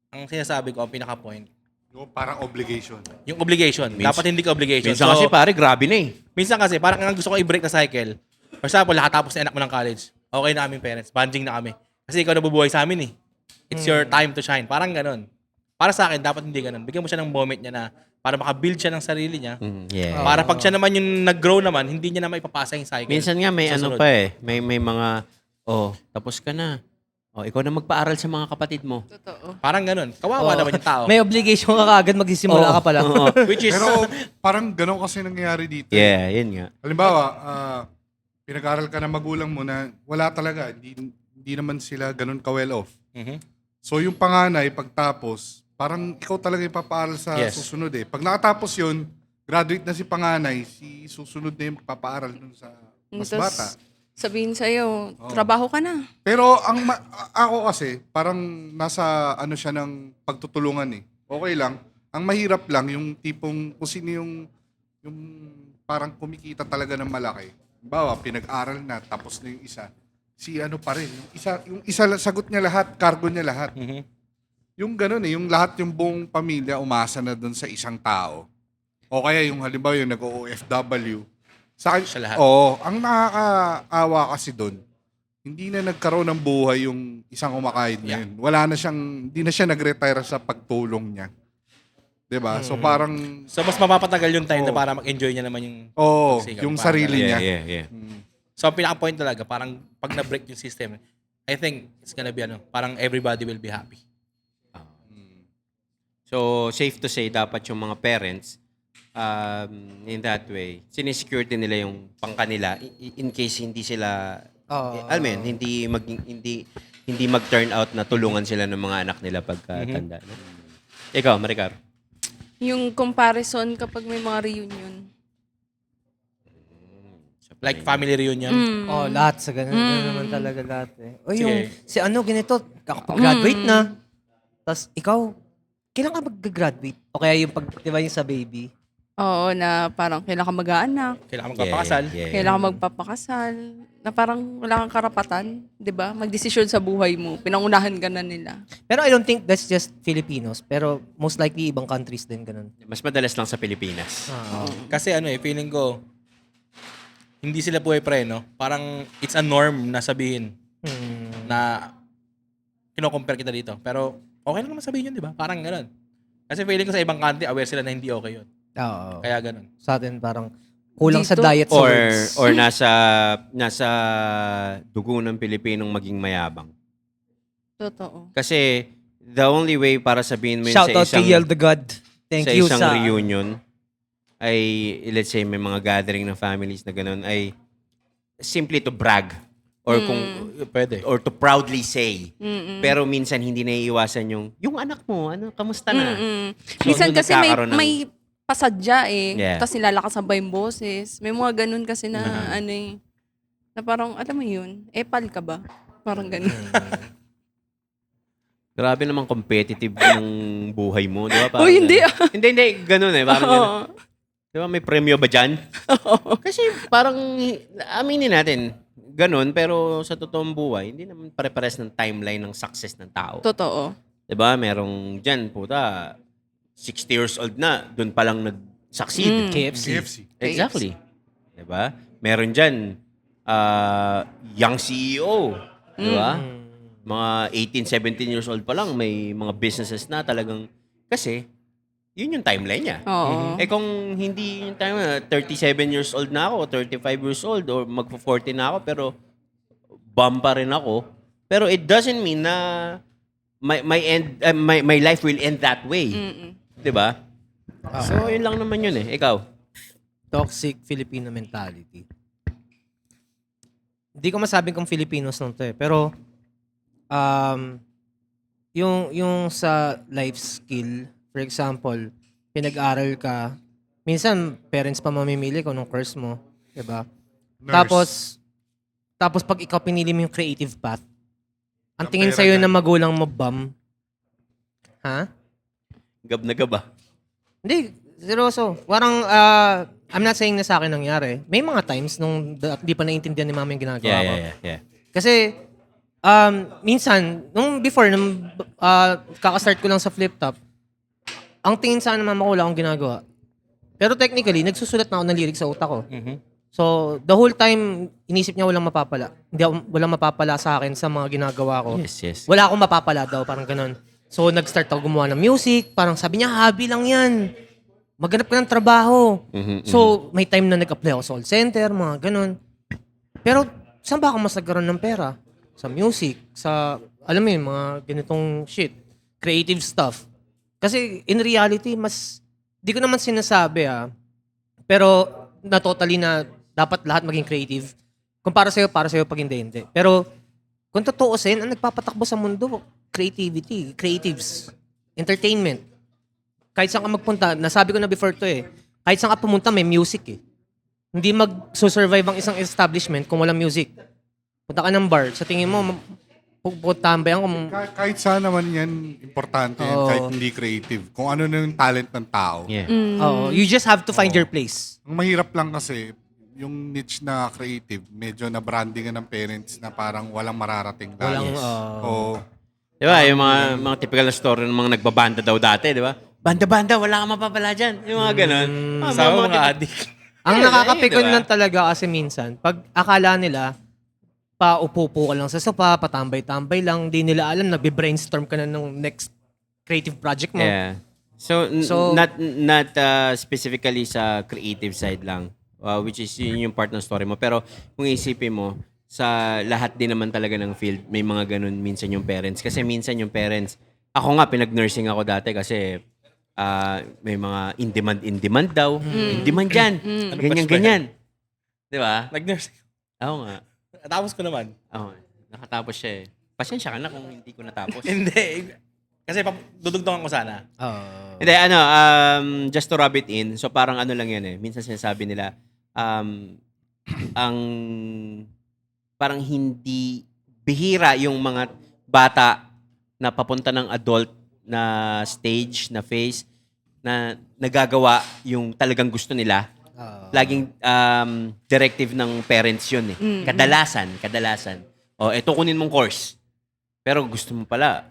Ang sinasabi ko, ang pinaka-point, Yung parang obligation. yung obligation. Dapat hindi ka obligation. Minsan kasi pare, grabe na eh. Minsan kasi, parang ang gusto kong i-break na cycle. For example, lahat tapos na anak mo ng college. Okay na aming parents. Bonding na kami. Kasi ikaw nabubuhay sa amin eh. It's your time to shine. Parang ganun. Para sa akin, dapat hindi ganun. Bigyan mo siya ng moment niya na para makabuild siya ng sarili niya. Yeah. Para pag siya naman yung nag-grow naman, hindi niya na maipapasa yung cycle. Minsan nga may sa ano sunod. pa eh. May mga, tapos ka na. Ikaw na magpaaral sa mga kapatid mo. Totoo. Parang ganun. Kawawa naman yung tao. May obligation ka kaagad magsisimula ka pa lang. Oo. Which is, Pero parang ganun kasi nangyayari dito. Yeah, yun nga. Halimbawa, pinag-aral ka ng magulang mo na wala talaga. Hindi naman sila ganun ka-well off. Mhm. So yung panganay, pagtapos, parang ikaw talaga yung papaaral sa Yes. susunod eh. Pag nakatapos yun, graduate na si panganay, si susunod na yung papaaral dun sa mas Tapos, bata. sabihin sa'yo, trabaho ka na. Pero ako kasi, parang nasa ano siya ng pagtutulungan eh. Okay lang. Ang mahirap lang yung tipong kung sino yung parang kumikita talaga ng malaki. Bawa, pinag-aral na, tapos na yung isa. Si ano pa rin. Yung isa sagot niya lahat, cargo niya lahat. Mhm. Yung ganun eh, yung lahat yung buong pamilya umasa na doon sa isang tao. O kaya yung halimbawa yung nag-OFW. Sa akin, Siya lahat. oo, ang nakakaawa kasi doon, hindi na nagkaroon ng buhay yung isang kumakain Yeah. ngayon. Hindi na siya nag-retire sa pagtulong niya. 'Di ba? So parang, So, mas mapapatagal yung time na Oo. para mag-enjoy niya naman yung... yung Pagsigaw, parang sarili niya. Yeah. So, ang pinaka-point talaga, parang pag na-break yung system, I think it's gonna be parang everybody will be happy. So, safe to say, dapat yung mga parents, in that way, sinisecurity nila yung pangkanila in case hindi sila, alam mo yun, hindi mag-turn out na tulungan sila ng mga anak nila pagkatanda. No? Ikaw, Maricar. Yung comparison kapag may mga reunion. Like family reunion. Lahat sa ganun. Ganun naman talaga lahat eh. Sige. Yung, si ano, ganito, kakapag-graduate na. Tapos ikaw, kailan ka mag-graduate? O kaya yung di ba yung sa baby? Oo, na parang kailan ka mag-aanak, Kailangan magpapakasal. kailan ka magpapakasal, na parang wala kang karapatan, di ba? Magdesisyon sa buhay mo, pinangunahan ka na nila. Pero I don't think that's just Filipinos. Pero most likely ibang countries din ganun. Mas madalas lang sa Pilipinas. Kasi feeling ko, hindi sila pre, no? Parang it's a norm na sabihin na kino-compare kita dito. Pero okay lang naman sabihin yun, di ba? Parang ganun. Kasi feeling ko sa ibang country, aware sila na hindi okay yun. Oo. Kaya ganun. Sa atin parang kulang sa Dito? diet sa words. Or nasa dugo ng Pilipinong maging mayabang. Totoo. Kasi the only way para sabihin mo yun Shout sa out isang, kay Yel the God. Thank sa you isang sa reunion ay, let's say, may mga gathering ng families na ganun, ay simply to brag or kung Pwede. or to proudly say. Pero minsan hindi naiiwasan yung anak mo, kamusta na? So, Minsan doon kasi may, nagkakaroon ng- may pasadya eh. Yeah. Tapos nilalakas ba yung boses. May mga ganun kasi na na parang, alam mo yun, epal ka ba? Parang ganun. Grabe naman competitive ng buhay mo, di ba? Parang Uy, hindi ganun. Hindi, ganun eh. Parang ganun. Oo. Di ba, may premyo ba dyan? Kasi parang, aminin natin, ganun, pero sa totoong buhay, hindi naman pare-pares ng timeline ng success ng tao. Totoo. Di ba? Merong dyan, puta, 60 years old na, dun pa lang nag-succeed. KFC. Exactly. Di ba? Meron dyan, young CEO. Di ba? Mga 18, 17 years old pa lang, may mga businesses na talagang Kasi, yun yung timeline niya. Oo. Eh kung hindi yung time, 37 years old na ako, 35 years old, or magpo-40 na ako, pero bum pa rin ako. Pero it doesn't mean na my life will end that way. Mm-mm. 'Di ba? So, yun lang naman yun eh. Ikaw? Toxic Filipino mentality. Hindi ko masabing kung Filipinos lang to eh. Pero, yung sa life skill, for example, pinag-aral ka, minsan, parents pa mamimili kung anong course mo. Diba? Nurse. Tapos pag ikaw pinili mo yung creative path, ang Ang tingin pera sa'yo dyan. ng magulang mo, bam. Ha? Gab na gaba. Hindi, seryoso. Parang, I'm not saying na sa akin nangyari. May mga times nung di pa naiintindihan ni mama yung ginagawa ko. Yeah. Kasi, minsan, nung before, nung kakastart ko lang sa flip top, ang tingin sa akin ng mama ko, wala akong ginagawa. Pero technically, nagsusulat na ako ng lyrics sa utak ko. So, the whole time, inisip niya walang mapapala. Walang mapapala sa akin sa mga ginagawa ko. Yes. Wala akong mapapala daw, parang ganun. So, nag-start ako gumawa ng music. Parang sabi niya, hobby lang yan. Maghanap ka ng trabaho. So, may time na nag-apply ako sa call center, mga ganun. Pero, saan ba ako mas nagkaroon ng pera? Sa music, sa, alam mo yun, mga ganitong shit. Creative stuff. Kasi, in reality, di ko naman sinasabi pero, na totally na dapat lahat maging creative. Kung para sa'yo, pag hindi. Pero, kung tutuusin, ang nagpapatakbo sa mundo, creativity, creatives, entertainment. Kahit saan ka magpunta, nasabi ko na before to kahit saan ka pumunta, may music Hindi mag-survive ang isang establishment kung walang music. Punta ka ng bar, sa tingin mo, pupuntahan kung... Kahit saan naman yan, importante yan, Oo. kahit hindi creative. Kung ano na yung talent ng tao. Yeah. Oo, you just have to find your place. Ang mahirap lang kasi, yung niche na creative, medyo na-brandingan ng parents na parang walang mararating dahil. Walang, Oo. Di ba? Yung mga typical na story ng mga nagbabanda daw dati, di ba? Banda-banda, wala kang mapapala dyan. Yung mga ganun. Sa mga adik. Ang Yeah, nakakapikon diba? lang talaga kasi minsan, pag akala nila, paupo-upo ka lang sa sopa, patambay-tambay lang, di nila alam, nagbe-brainstorm ka na ng next creative project mo. Yeah. So, So- not specifically sa creative side lang, which is yun yung part ng story mo. Pero kung isipin mo, sa lahat din naman talaga ng field, may mga ganun minsan yung parents. Kasi minsan yung parents, ako nga, pinag-nursing ako dati kasi may mga in-demand daw. In-demand yan. Ganyan. Di ba? Nag-nurse. Oo nga. Tapos ko naman. Oo. Nakatapos siya eh. Pasensya ka na kung hindi ko natapos. Hindi. Kasi dudugtungan ko sana. Hindi, just to rub it in, so parang ano lang yan eh. Minsan sinasabi nila, ang parang hindi bihira yung mga bata na papunta ng adult na stage, na phase, na nagagawa yung talagang gusto nila. Laging directive ng parents yun eh. Kadalasan. O, eto kunin mong course. Pero gusto mo pala,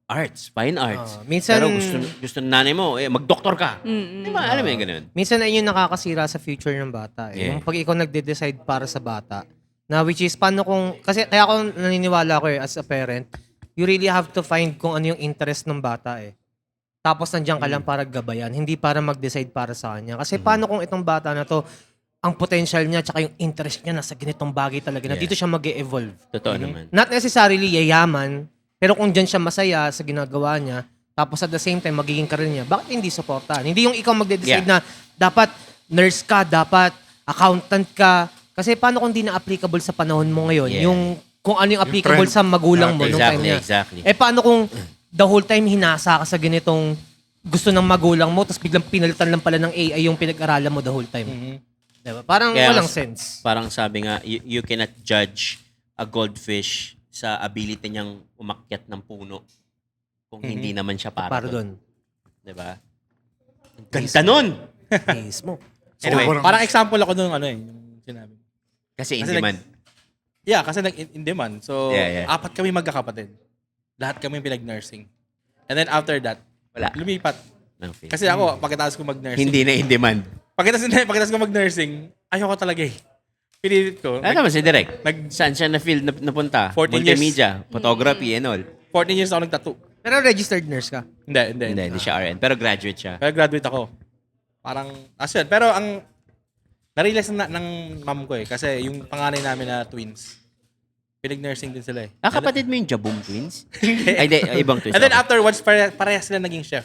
arts, fine arts. Minsan- Pero gusto ng nanay mo, mag-doktor ka. Di ba? Alam mo yung ganun. Minsan ay yung nakakasira sa future ng bata. Yeah. Yung pag ikaw nagde-decide para sa bata, na which is, paano kung, kasi kaya ako naniniwala ko as a parent, you really have to find kung ano yung interest ng bata Tapos nandiyan ka lang para gabayan, hindi para mag-decide para sa kanya. Kasi paano kung itong bata na to, ang potential niya tsaka yung interest niya nasa ganitong bagay talaga na Yeah. dito siya mag-evolve. Totoo naman. Not necessarily yayaman, pero kung dyan siya masaya sa ginagawa niya, tapos at the same time magiging career niya, bakit hindi supportahan? Hindi yung ikaw magde-decide na dapat nurse ka, dapat accountant ka. Kasi paano kung di na applicable sa panahon mo ngayon? Yeah. Yung kung ano yung applicable trend. sa magulang mo nung time niya. Exactly. Paano kung the whole time hinasa ka sa ganitong gusto ng magulang mo, tapos biglang pinalitan lang pala ng AI yung pinag-aralan mo the whole time. Diba? Parang Kaya walang nga, sense. Parang sabi nga, you cannot judge a goldfish sa ability niyang umakyat ng puno kung hindi naman siya para Para doon. doon. Diba? Ang ganda nun! Mismo. Anyway, Sobrang- Parang example ako nung yung sinabi. kasi in Kasi demand. Yeah, kasi in demand. So, Yeah. 4 kami magkakapatid. Lahat kami pinag-nursing. And then after that, Wala. lumipat. Ng field. Kasi ako, pagkatapos ko mag-nursing. Hindi na in demand. Pagkatapos ko mag-nursing, ayoko talaga Pinilit ko. Ano naman si Direk? Nag- Saan siya na field napunta? 14 years. Multimedia, photography and all. 14 years ako nagtattoo. Pero registered nurse ka. Hindi siya RN. Pero graduate siya. Kaya graduate ako. Parang, yun. Pero ang, na-realize ng mom ko kasi yung panganay namin na twins, pinag-nursing din sila eh. Kapatid mo yung Jaboom Twins? Ay, di, ibang twins. And then ako. afterwards, parehas sila naging chef.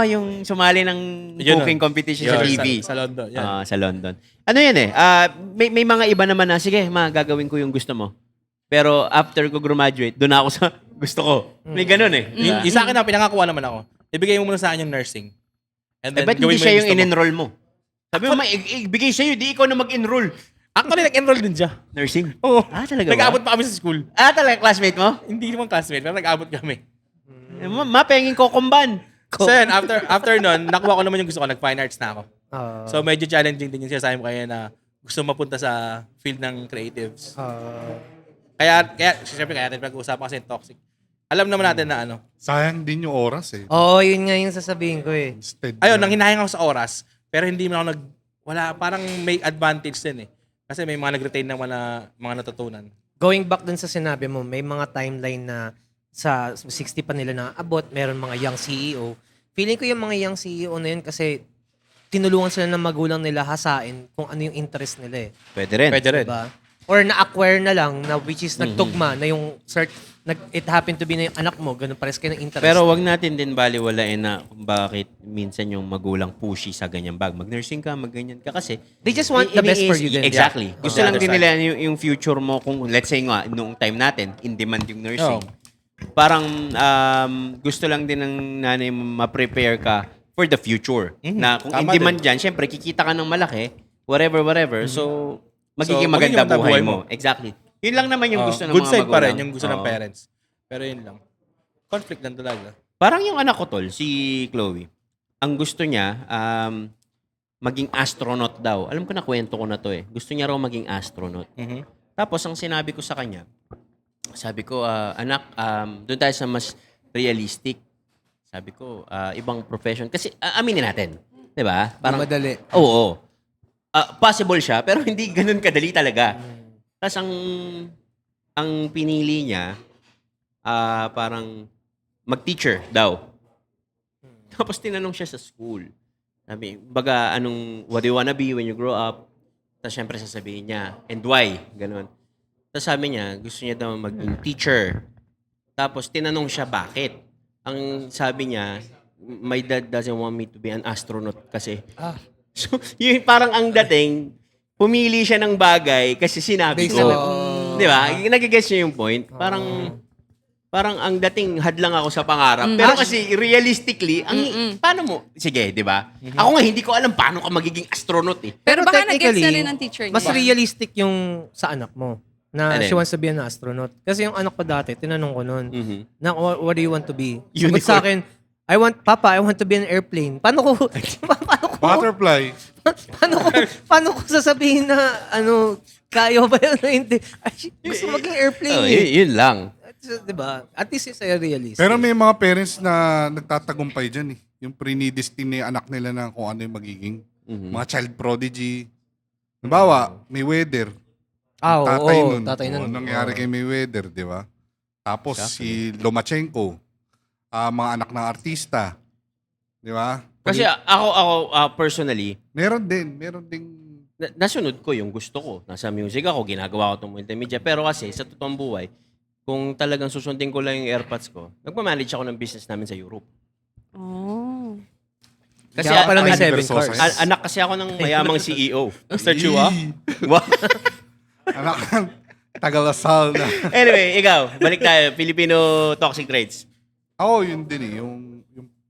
Yung sumali ng cooking competition sa TV. Sa London. Yan. Sa London. Ano yan eh, may mga iba naman na, sige, gagawin ko yung gusto mo. Pero after ko graduate, doon ako sa gusto ko. May ganun eh. Yung sa akin na pinangakuha naman ako, ibigay mo muna sa akin yung nursing. And Eh, ba't hindi siya yung in-enroll mo? Sabi mo, ibigay sa'yo, di ikaw na mag-enroll. Actually, nag-enroll din siya. Nursing? Oo. Talaga ba? Nag-abot pa kami sa school. Talaga, classmate mo? Hindi naman classmate, pero nag-abot kami. Pengin ko kumban. So yun, after nun, nakuha ko naman yung gusto ko, nag-fine arts na ako. Ah. So medyo challenging din yung sinasabi mo kaya na gusto mapunta sa field ng creatives. Kaya siyempre kaya natin pag-uusapan kasi yung toxic. Alam naman natin na ano. Sayang din yung oras eh. Oo, yun nga yung sasabihin ko eh. Instead Ayun, na- nang hinahing ako sa oras, pero hindi mo ako wala, parang may advantage din eh. Kasi may mga nag-retain ng mga natutunan. Going back dun sa sinabi mo, may mga timeline na sa 60 pa nila na abot, meron mga young CEO. Feeling ko yung mga young CEO na yun kasi tinulungan sila ng magulang nila hasain kung ano yung interest nila eh. Pwede rin. Pwede rin. Diba? Or na-acquire na lang na which is nagtugma na yung it happened to be na yung anak mo, ganun pares kayo ng interest. Pero wag natin din baliwalain na kung bakit minsan yung magulang pushy sa ganyang bag. Mag-nursing ka, mag-ganyan ka kasi. they just want the best for you din. Exactly. Yeah. Gusto Yeah. lang din nila yung future mo kung let's say nga, noong time natin, in demand yung nursing. Oh. Parang gusto lang din ng nanay mo ma-prepare ka for the future. Na kung in Tama demand dyan, syempre kikita ka ng malaki, whatever. So, magiging So, maganda magiging buhay buhay mo. Exactly. Yun lang naman yung gusto ng good mga side magulang. pa rin yung gusto ng Oo. parents. Pero yun lang. Conflict lang talaga. Parang yung anak ko, tol, si Chloe, ang gusto niya, maging astronaut daw. Alam ko na kwento ko na to eh. Gusto niya raw maging astronaut. Mhm. Tapos, ang sinabi ko sa kanya, sabi ko, anak, doon tayo sa mas realistic. Sabi ko, ibang profession. Kasi, aminin natin. Di ba? Parang, Madali. Oo. Possible siya, pero hindi ganun kadali talaga. Tapos, ang pinili niya, parang mag-teacher daw. Tapos tinanong siya sa school. Sabi, baga, what do you wanna be when you grow up? Tapos syempre sasabihin niya, and why? Ganun. Tapos sabi niya, gusto niya daw maging teacher. Tapos tinanong siya, bakit? Ang sabi niya, my dad doesn't want me to be an astronaut kasi. So, yun parang ang dating, pumili siya ng bagay kasi sinabi ko. Di ba? Nagigets niyo yung point? Parang ang dating hadlang ako sa pangarap. Pero kasi realistically, paano mo? Sige, di ba? Ako nga hindi ko alam paano ka magiging astronaut eh. Pero baka nag-gets technically, na rin ng teacher niya. mas realistic yung sa anak mo na Ano she wants to be an astronaut. Kasi yung anak ko dati, tinanong ko noon, Mhm. na what do you want to be? Unicorn. Sagot sa akin, I want to be an airplane. Paano ko Butterfly. paano ko sasabihin na kaya ba yun o hindi? Ay, gusto maging airplane Oh, eh. yun lang. Diba? At least it's realistic. Pero may mga parents na nagtatagumpay dyan eh. Yung pre-destiny anak nila na kung ano yung magiging. Mga child prodigy. Halimbawa, may weather. Tatay nun. Ano nangyari kay Mayweather, di ba? Tapos si Lomachenko, mga anak ng artista. Di ba? Kasi ako personally, Meron ding nasunod ko yung gusto ko. Nasa music ako, ginagawa ko itong multimedia. Pero kasi, sa totoong buhay, kung talagang susundin ko lang yung airpods ko, nagmamanage ako ng business namin sa Europe. Oh. Kasi Kaya pala may Ay, 7 Versosa cars. yan. anak kasi ako ng mayamang CEO. Mr. Chua? Wow. anak ng Tagalasal na. Anyway, ikaw, balik tayo. Filipino toxic traits. Ako, yun din eh. Yung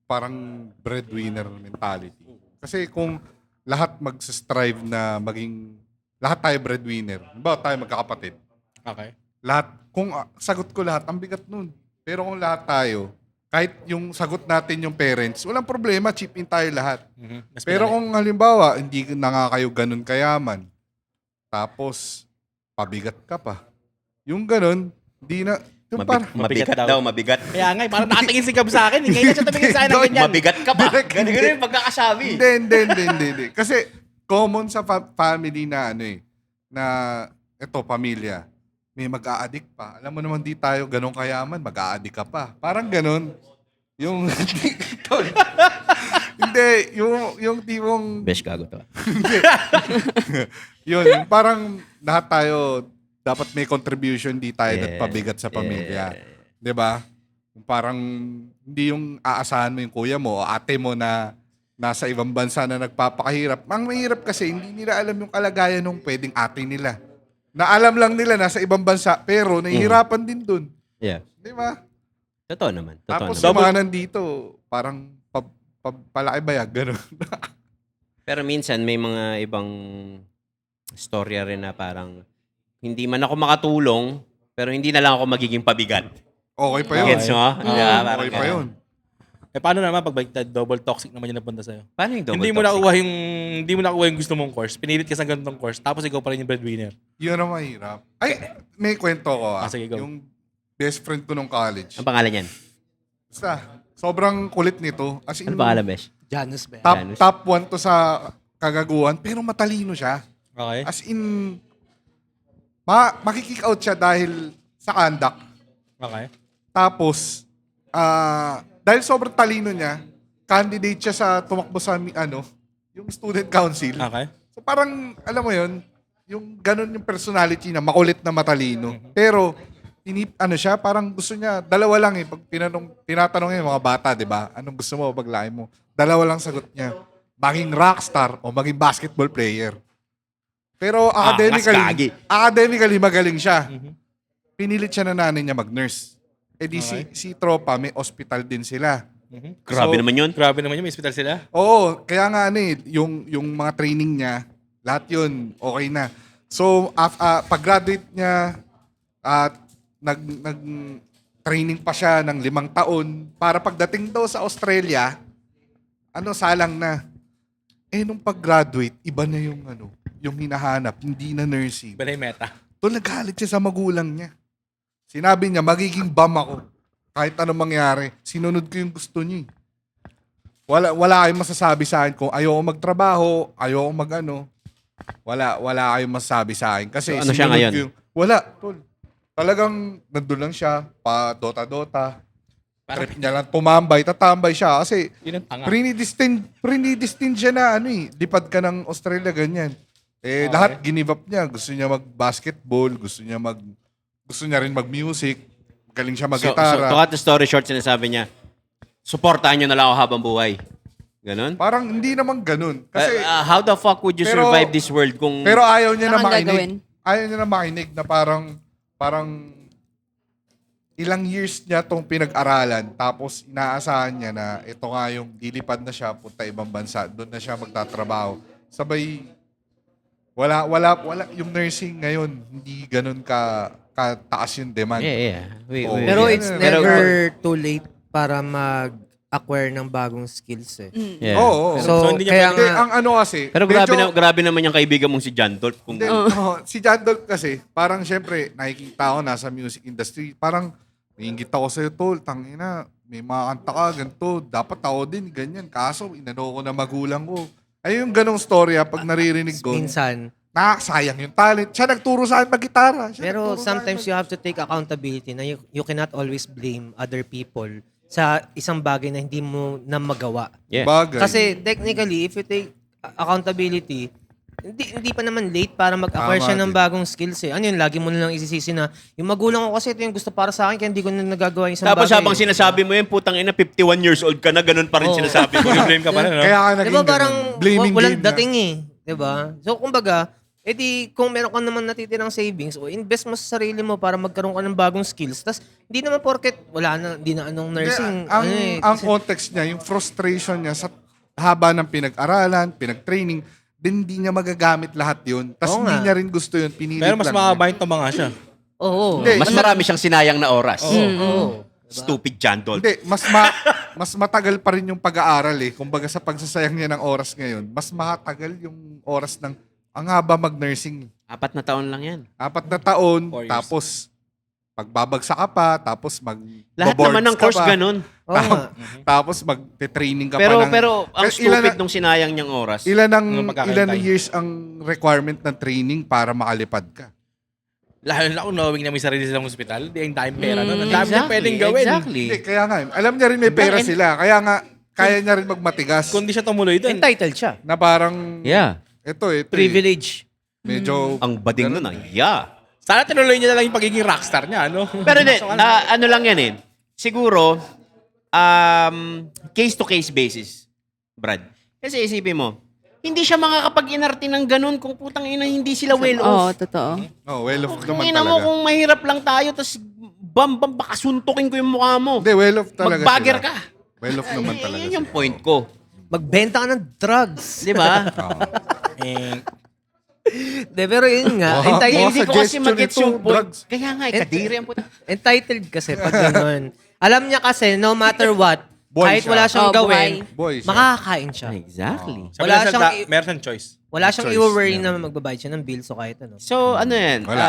parang breadwinner mentality. Kasi kung lahat mag-strive na maging, lahat tayo breadwinner. Ba tayo magkakapatid. Okay. Lahat, kung sagot ko lahat, ang bigat nun. Pero kung lahat tayo, kahit yung sagot natin yung parents, walang problema, chip in tayo lahat. Mas Pero madali. kung halimbawa, hindi na nga kayo ganun kayaman, tapos pabigat ka pa. Yung ganun, di na, yung parang, Mabigat Mabigat daw, daw. mabigat. Kaya nga, parang nakatingin si Gab sa akin. Ngayon na siya tumingin sa akin ng ganyan. Mabigat ka pa. Direct, Ganun hindi. yung pagkakasabi. Hindi. Kasi common sa family na na ito, pamilya. may mag-a-addict pa. Alam mo naman di tayo ganun kayaman, mag-a-addict ka pa. Parang ganun. Yung, tol. Hindi, yung tipong, Besh, gago to. yung parang lahat tayo dapat may contribution, di tayo nagpabigat sa pamilya. 'Di ba? Yung parang hindi yung aasahan mo yung kuya mo o ate mo na nasa ibang bansa na nagpapakahirap. Ang mahirap kasi hindi nila alam yung kalagayan ng pwedeng ate nila. Na alam lang nila nasa ibang bansa pero nahihirapan din dun. Yeah. 'Di ba? Totoo naman. Totoo Tapos naman. yung mga nandito, parang palaki bayag, gano'n. Pero minsan may mga ibang storya rin na parang hindi man ako makatulong, pero hindi na lang ako magiging pabigat. Okay pa yun. Gets mo? Yeah, parang Okay pa ganun. yun. Paano naman pag double toxic naman yung napunta sa'yo? Paano yung double Hindi mo toxic? nakuha yung gusto mong course. Pinilit ka sa ganitong course, tapos ikaw pa rin yung breadwinner. Yun ang mahirap. Ay, may kwento ko Sige, go. Yung best friend ko nung college. Ang pangalan yan? Basta, sobrang kulit nito. As in, Ano pangalan, Besh? Janus ba? Janus? top 1 to sa kagaguhan, pero matalino siya. Okay? As in, makikick out siya dahil sa conduct. Okay. Tapos, dahil sobrang talino niya, candidate siya sa tumakbo sa, yung student council. Okay. So parang, alam mo yun, yung ganun yung personality na makulit na matalino. Pero, siya, parang gusto niya, dalawa lang eh. Pag tinatanong niya yung mga bata, di ba? Anong gusto mo paglaki mo? Dalawa lang sagot niya. Maging rockstar o maging basketball player. Pero kagi. academically magaling siya. Pinilit siya na nanay niya mag-nurse. Eh di Okay. si tropa, may hospital din sila. Grabe So, naman yun. Grabe naman yung may hospital sila. Oo, kaya nga yung mga training niya, lahat yun, okay na. So, pag-graduate niya, nag-training pa siya ng 5 taon para pagdating daw sa Australia, salang na. Nung pag-graduate, iba na yung hinahanap, hindi na nursing. Iba na yung meta. Nagalit siya sa magulang niya. Sinabi niya, magiging bum ako. Kahit anong mangyari, sinunod ko yung gusto niya. Wala kayong masasabi sa akin kung ayoko magtrabaho, ayoko wala kayong masasabi sa akin. Kasi So, ano siya sinunod ngayon? ko wala, tol. Talagang nandun lang siya, pa Dota. Trip niya lang tumambay, tatambay siya. Kasi Yun ang tanga. predestined siya na lipad ka ng Australia, ganyan. Okay. Lahat give up niya. Gusto niya mag-basketball, gusto niya rin mag-music, galing siya So, mag-gitara. to cut the story short, sinasabi niya, suportahan nyo na lang ako habang buhay. Ganon? Parang hindi naman ganun. Kasi, How the fuck would you Pero- survive this world kung... pero ayaw niya na Saan ang makinig. gagawin? Ayaw niya na makinig na parang ilang years niya tong pinag-aralan tapos inaasahan niya na ito nga yung dilipad na siya, punta ibang bansa, doon na siya magtatrabaho. Sabay, wala, yung nursing ngayon, hindi ganun kataas yung demand. Yeah. Oo. Pero it's Pero- never too late para mag-acquire ng bagong skills eh. Yeah. Oo. So, So, hindi niya kaya Hindi, nga, ang kasi, Pero grabe naman yung kaibigan mong si John Dolph. Kung Hindi, si John Dolph kasi, parang syempre, nakikita ko nasa music industry, parang, naiingit ako sa'yo, tol, tangina, may mga kanta ka, ganito, dapat ako din, ganyan. Kaso, inano ko na magulang ko. Ay, yung ganong storya, pag naririnig ko, minsan. sayang yung talent. Siya nagturo sa akin mag-gitara. Pero sometimes you have to take accountability na you cannot always blame other people sa isang bagay na hindi mo na magawa. Yeah. Bagay. Kasi technically, if you take accountability, hindi pa naman late para mag-acquire Tama siya ng din. bagong skills eh. Ano yun, lagi mo na lang isisisi na, yung magulang ko kasi ito yung gusto para sa akin kaya hindi ko na nagagawa yung isang Tapos bagay. habang sinasabi mo yun, putang ina, 51 years old ka na, ganun pa rin Oo. sinasabi mo. Blame ka pa rin, no? Kaya ka naging Diba parang ganun. Blaming walang game na. dating eh. Diba? So kumbaga, edi kung meron ka naman natitirang savings, o invest mo sa sarili mo para magkaroon ka ng bagong skills. Tapos hindi naman porket wala na, hindi na anong nursing. Ang context niya, yung frustration niya sa haba ng pinag-aralan, pinag-training, din hindi niya magagamit lahat yun. Tapos Oo hindi nga. niya rin gusto yun. Pinilit Pero mas lang mahaba niya. yung tumanga siya. Oo. Hindi. Mas marami siyang sinayang na oras. Oo. Stupid John Dolph. Hindi, mas matagal pa rin yung pag-aaral eh. Kumbaga sa pagsasayang niya ng oras ngayon, mas matagal yung oras ng ang haba mag-nursing. 4 na taon lang yan. 4 na taon, 4 years. tapos pagbabagsak ka pa, tapos Lahat naman ng course ganun. Oo nga. Tapos mag-training ka Pero pa ng... pero ang Kasi ilan stupid na- nung sinayang niyang oras. Ilan Yung pagkakaintay. na years ang requirement ng training para makalipad ka? Lalo na kung knowing na may sarili silang hospital, di ang daming pera nun. Ang dami na pwedeng gawin. Exactly. Hindi, kaya nga, alam niya rin may pera sila. Kaya nga, kaya niya rin magmatigas. Kung di siya tumuloy doon. Entitled siya. Na parang, Yeah. ito Privilege. medyo, Ang bading nun, yeah. Sana tinuloy niya na lang yung pagiging rockstar niya, ano? Pero hindi, ano lang yan eh. Siguro, case-to-case basis, Brad. Kasi isipin mo, hindi siya makakapag-inarte ng ganun kung putang ina hindi sila well Oo, off. totoo. well off Kung naman ina mo talaga. kung mahirap lang tayo, tapos baka suntukin ko yung mukha mo. Hindi, well off talaga Mag-bagger sila. ka. Well off naman talaga Yan yung sila. point ko. Magbenta ka ng drugs. Di ba? Oo. De, pero yun nga, Wow. entitled, Hindi ko kasi suggestion mag-gets ito, yung point. drugs. Kaya nga, kadiri ang puta. entitled kasi pag ganun. Alam niya kasi, no matter what, Boy kahit siya. wala siyang Oh, gawin, Boy siya. makakakain siya. Exactly. Sabi Wala na siya, siyang meron siyang choice. Wala siyang Choice. i-worry na magbabayad siya ng bills o kahit ano. So, ano yan? Wala.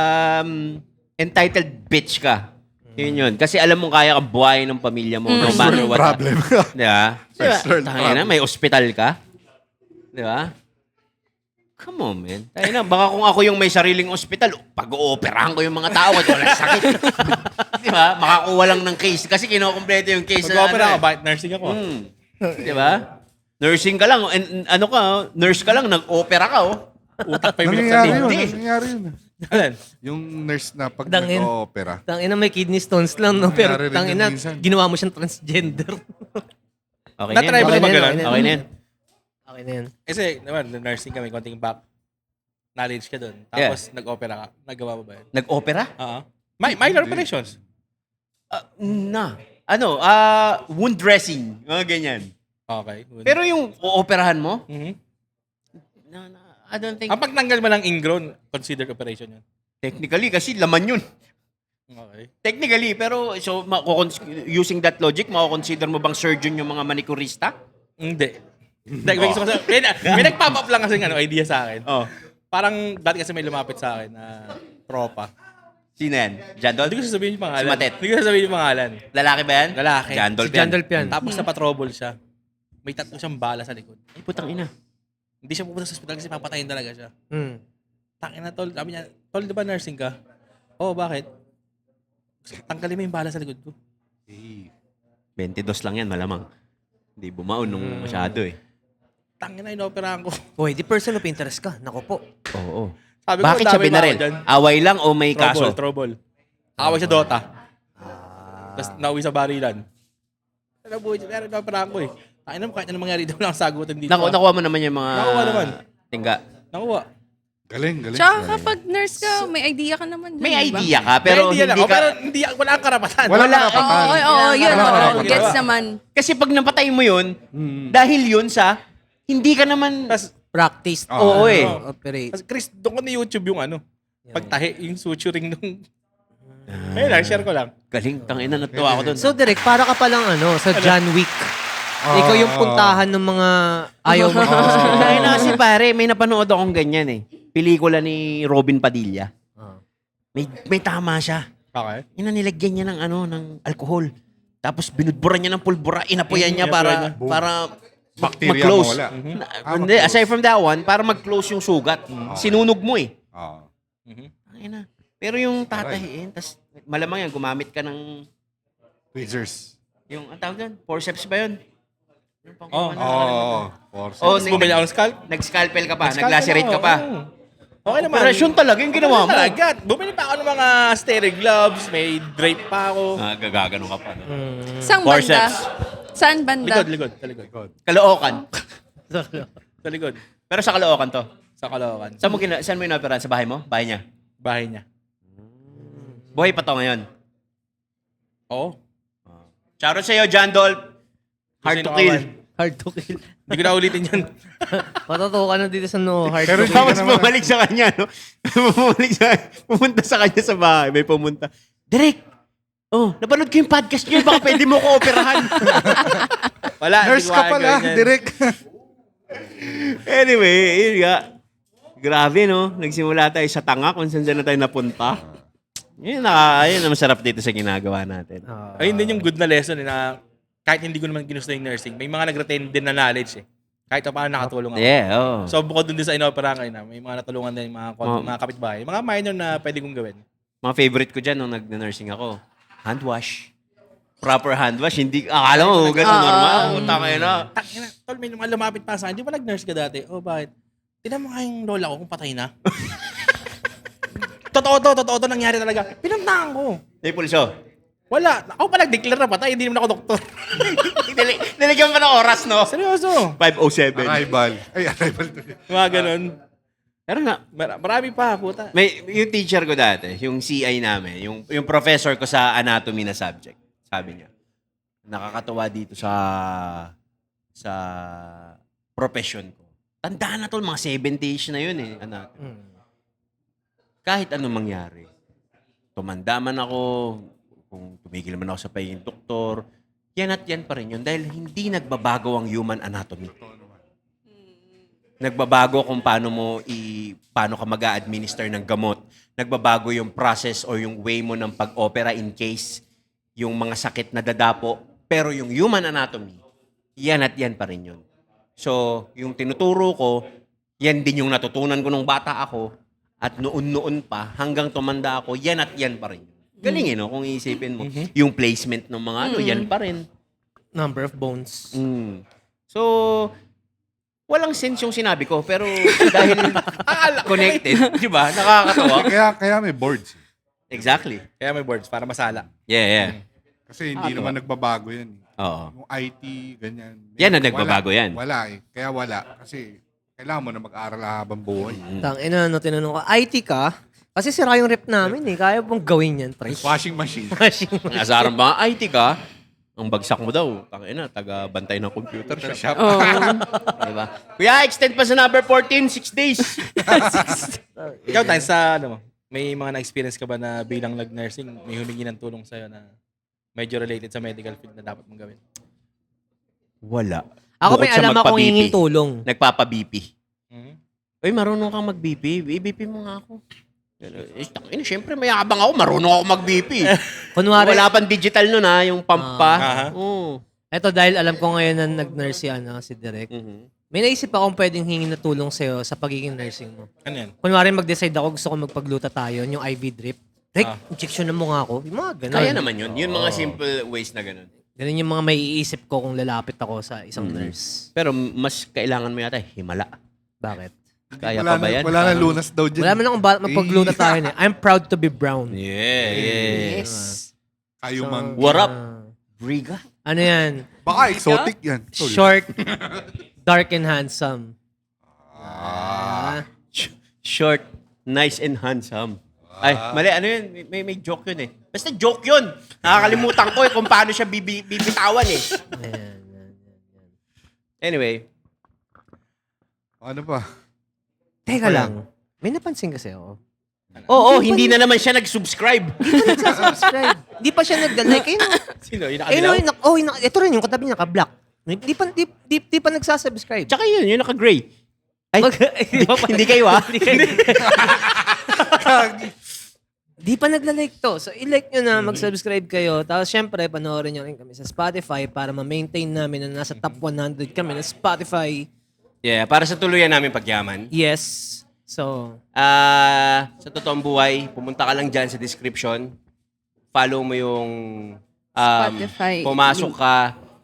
Entitled bitch ka. Yun yun. Kasi alam mo kaya kang buhayin ng pamilya mo no matter what. Problem. Di ba? First world Tangina na, may ospital ka. Di ba? Come on, man. Tangina, baka kung ako yung may sariling ospital, pag-ooperahan ko yung mga tao at walang sakit. Di ba? Makakuha lang ng case. Kasi kinokompleto yung case Mag-opera na ako, bakit nursing ako? Di ba? Nursing ka lang. Ano ka, nurse ka lang, nag-opera ka, oh. Utak pa yung Nangyayari yun. Hindi. Nangyayari yun. Alan, Yung nurse na pag Dangin. nag-opera. Tangina may kidney stones lang, no? Pero Nangyari rin tangina, yun minsan. ginawa mo siyang transgender. Okay Na-try mo na na ba yan. ganun? Okay na yan. Okay na yan. kasi naman, nursing kami, konting back knowledge ka doon. Tapos nag-opera ka. Nagawa mo ba yun? Nag-opera? Oo. Minor operations. Wound dressing. Mga ganyan. Okay. Pero yung ooperahan mo, Mhm. I don't think, Ang pagtanggal mo ng ingrown, considered operation yun. technically, kasi laman yun. Okay. Technically, pero so using that logic, mako-consider mo bang surgeon yung mga manikurista? Hindi. May gusto ko sa- may nag-pop up lang kasi idea sa akin. Oh. Parang dati kasi may lumapit sa akin na tropa. Sino yan? Jandol? Hindi ko sasabihin yung pangalan. Si Matet. Hindi ko sasabihin yung pangalan. Lalaki ba yan? Lalaki. Jandol Si pa yan. John Dolpian. Tapos napatrobol siya. May tatlo siyang bala sa likod. Ay, putang ina. Hindi siya pupunta sa hospital kasi papatayin talaga siya. Hmm. Takin na tol. Sabi niya, tol, di ba nursing ka? Oo, bakit? Tanggalin mo yung bala sa likod ko. 22 lang yan, malamang. Hindi bumaon nung masyado eh. Tangin na, inoperahan ko. Uy, di person of interest ka. Nako po. Oo. Sabi ko, Bakit siya dami ba binaril? ako dyan? Away lang o may kaso? Trouble. Away sa Dota. Tapos nauwi sa barilan. Pero buhay siya, pero inoperahan ko eh. Takin na, kahit anong mangyari daw lang sagutin dito. Nakuha mo naman yung mga... Nakuha naman. Tingga. Nakuha. Galing. Tsaka kapag nurse ka, may idea ka naman. May dun, di ba? idea ka, pero Hindi hindi ako, ka... pero hindi, wala kang karapatan. Wala karapatan. Oo, yun. Wala Oo, karapatan. gets naman. Kasi pag napatay mo yun, dahil yun sa... Hindi ka naman... Tapos, Practice. Oo eh. Operate. Chris, doon ko na YouTube yung pagtahi, yung suturing nung... Ayun lang, share ko lang. Galing, tangina, natuwa ako doon. So, Direk, para ka palang sa John Wick. Ikaw yung puntahan ng mga ayaw mo. Dahil na kasi pare, may napanood akong ganyan eh. Pelikula ni Robin Padilla. May tama siya. Okay. Nilagyan niya ng ng alcohol. Tapos binudburan niya ng pulbura, inapuyan niya inapuyan para Bacteria mag-close. mawala. Hindi, aside from that one, para mag-close yung sugat. Sinunog mo eh. Oo. Ayun na. Pero yung tatahiin, tas malamang yan, gumamit ka ng, Tweezers. yung, ang tawag doon, forceps ba yun? Yung pang- Oh. Oo. Force. Oh, Tapos bumili ako ng scalp. nag-scalpel ka pa, nag-lacerate ka pa. Okay naman. Operasyon talaga yung ginawa mo. Talaga. Bumili pa ako ng mga sterile gloves, may drape pa ako. Gagano ka pa. No? Saan banda? Forceps. Saan banda? Likod. Sa likod. Kaloocan. Sa likod. Pero sa Caloocan to. Sa Caloocan. Saan mo inoperahan? Sa bahay mo? Bahay niya? Bahay niya. Buhay pa to ngayon. Oo. Shoutout sa'yo, John Dolph. Hard to kill. Hard to kill. Hindi ko na ulitin yan. Matutuwa ka na dito sa no hard Pero to hindi kill. Tapos bumalik sa kanya, no? Pumunta sa kanya sa bahay. May pumunta. Direk! Oh, napanood ko yung podcast niyo. Baka pwede mo ko operahan. Wala. Nurse ka pala, direct. Anyway, yun nga. Grabe, no? Nagsimula tayo sa tanga kung saan na tayo napunta. Yun ang masarap dito sa ginagawa natin. Ayun din yung good na lesson na kahit hindi ko naman ginusto yung nursing, may mga nag-retain din na knowledge eh. Kahit paano nakatulong ako. Yeah, oh. So bukod dun din sa inopera ngayon na may mga natulungan din yung mga kapitbahay. Mga minor na pwede kong gawin. Mga favorite ko dyan nung nag-nursing ako, hand wash. Proper hand wash. Hindi, akala mo, hugas na normal. Tangin na. Tangina, tol, may mga lumapit pa sa akin. Di ba nag-nurse ka dati? Oh, bakit? Tignan mo nga yung lola ko kung patay na. Totoo to nangyari talaga. Pinuntahan ko. Hey, puliso. Wala. Ako pa nag-declare na patay, hindi naman ako doktor. Niligyan pa ng oras, no? Seryoso. 5:07. Arrival. Ay, arrival. Mga ganun. Pero nga, Marami pa, puta. may, yung teacher ko dati, yung CI namin, yung professor ko sa anatomy na subject, sabi niya, nakakatuwa dito sa profession ko. Tandaan na to, mga 70s na yun eh. Kahit anong mangyari, tumanda man ako, kung tumigil man ako sa pagiging doktor, yan at yan pa rin yun dahil hindi nagbabago ang human anatomy. Nagbabago kung paano ka mag-a-administer ng gamot. Nagbabago yung process o yung way mo ng pag-opera in case yung mga sakit na dadapo. Pero yung human anatomy, yan at yan pa rin yun. So, yung tinuturo ko, yan din yung natutunan ko nung bata ako at noon-noon pa, hanggang tumanda ako, yan at yan pa rin. Galing no? Kung iisipin mo. Yung placement ng mga yan pa rin. Number of bones. So, walang sense yung sinabi ko, pero dahil connected, di ba? Nakakatawa. Kaya may boards. Exactly. Kaya may boards para masala. Yeah. Kasi hindi naman nagbabago yan. Oo. Yung IT, ganyan. Yan ang nagbabago yan. Wala eh. Kaya wala. Kasi kailangan mo na mag-aaral habang buhay. Tangina, tinanong ko, IT ka? Kasi sira yung rep namin eh. Kaya pong gawin yan, pre. Washing machine. Asaran ba, IT ka? Ang bagsak mo daw, tangina, taga-bantay ng computer shop. Oo. Diba? Kuya, extend pa sa number 14, 6 days. Ikaw, tayo sa, ano mo, may mga na-experience ka ba na bilang nag-nursing, may humingi ng tulong sa'yo na medyo related sa medical field na dapat mong gawin? Wala. Ako Bukod may sa alam akong magpa-BP. hingin tulong. Nagpapa-BP. Mhm. Uy, marunong kang mag-BP. I-BP mo nga ako. Siyempre, mayabang ako. Marunong ako mag-BP. Kunwari, Wala pang digital nun yung pump pa. Aha. Oo. eto dahil alam ko ngayon na nag-nurse si Direk. Mhm. May naisip akong pwedeng hingin na tulong sa'yo sa pagiging nursing mo. Ano yan? Kunwari mag-decide ako, gusto ko magpagluta tayo, yung IV drip. Direk, Ah. injection na mo nga ako. Yung mga ganun. Kaya naman yun. Yun mga simple ways na ganun. Ganun yung mga may iisip ko kung lalapit ako sa isang nurse. Pero mas kailangan mo yata himala. Bakit? Kaya pa ba yan? Wala na lunas daw dyan. Wala man akong magpagluta tayo eh. I'm proud to be brown. Yes. Kayo mang... What up? Briga? Ano yan? Baka exotic yan. Sorry. Short, dark and handsome. Short, nice and handsome. Ay, mali. Ano yun? May joke yun eh. Basta joke yun. Nakakalimutan ko kung paano siya bibitawan eh. Ayan. Anyway. Ano pa? Teka lang. May napansin kasi ako. Oo, hindi na naman siya nag-subscribe. Subscribe. Di pa siya nag-like. Sino? Yung Ayun, nakadilaw? ito rin yung katabi niya, ka-black. Di pa nagsasubscribe. Tsaka yun, yung naka-gray. Ay, Di pa hindi kayo ah. Di pa nagla-like to. So, i-like nyo na, mag-subscribe kayo. Tapos, syempre, panoorin nyo rin kami sa Spotify para ma-maintain namin na nasa top 100 kami na Spotify. Yeah, para sa tuluyan namin pagyaman. Yes. So, Sa totoong buhay, pumunta ka lang dyan sa description. Follow mo yung Spotify pumasok link. ka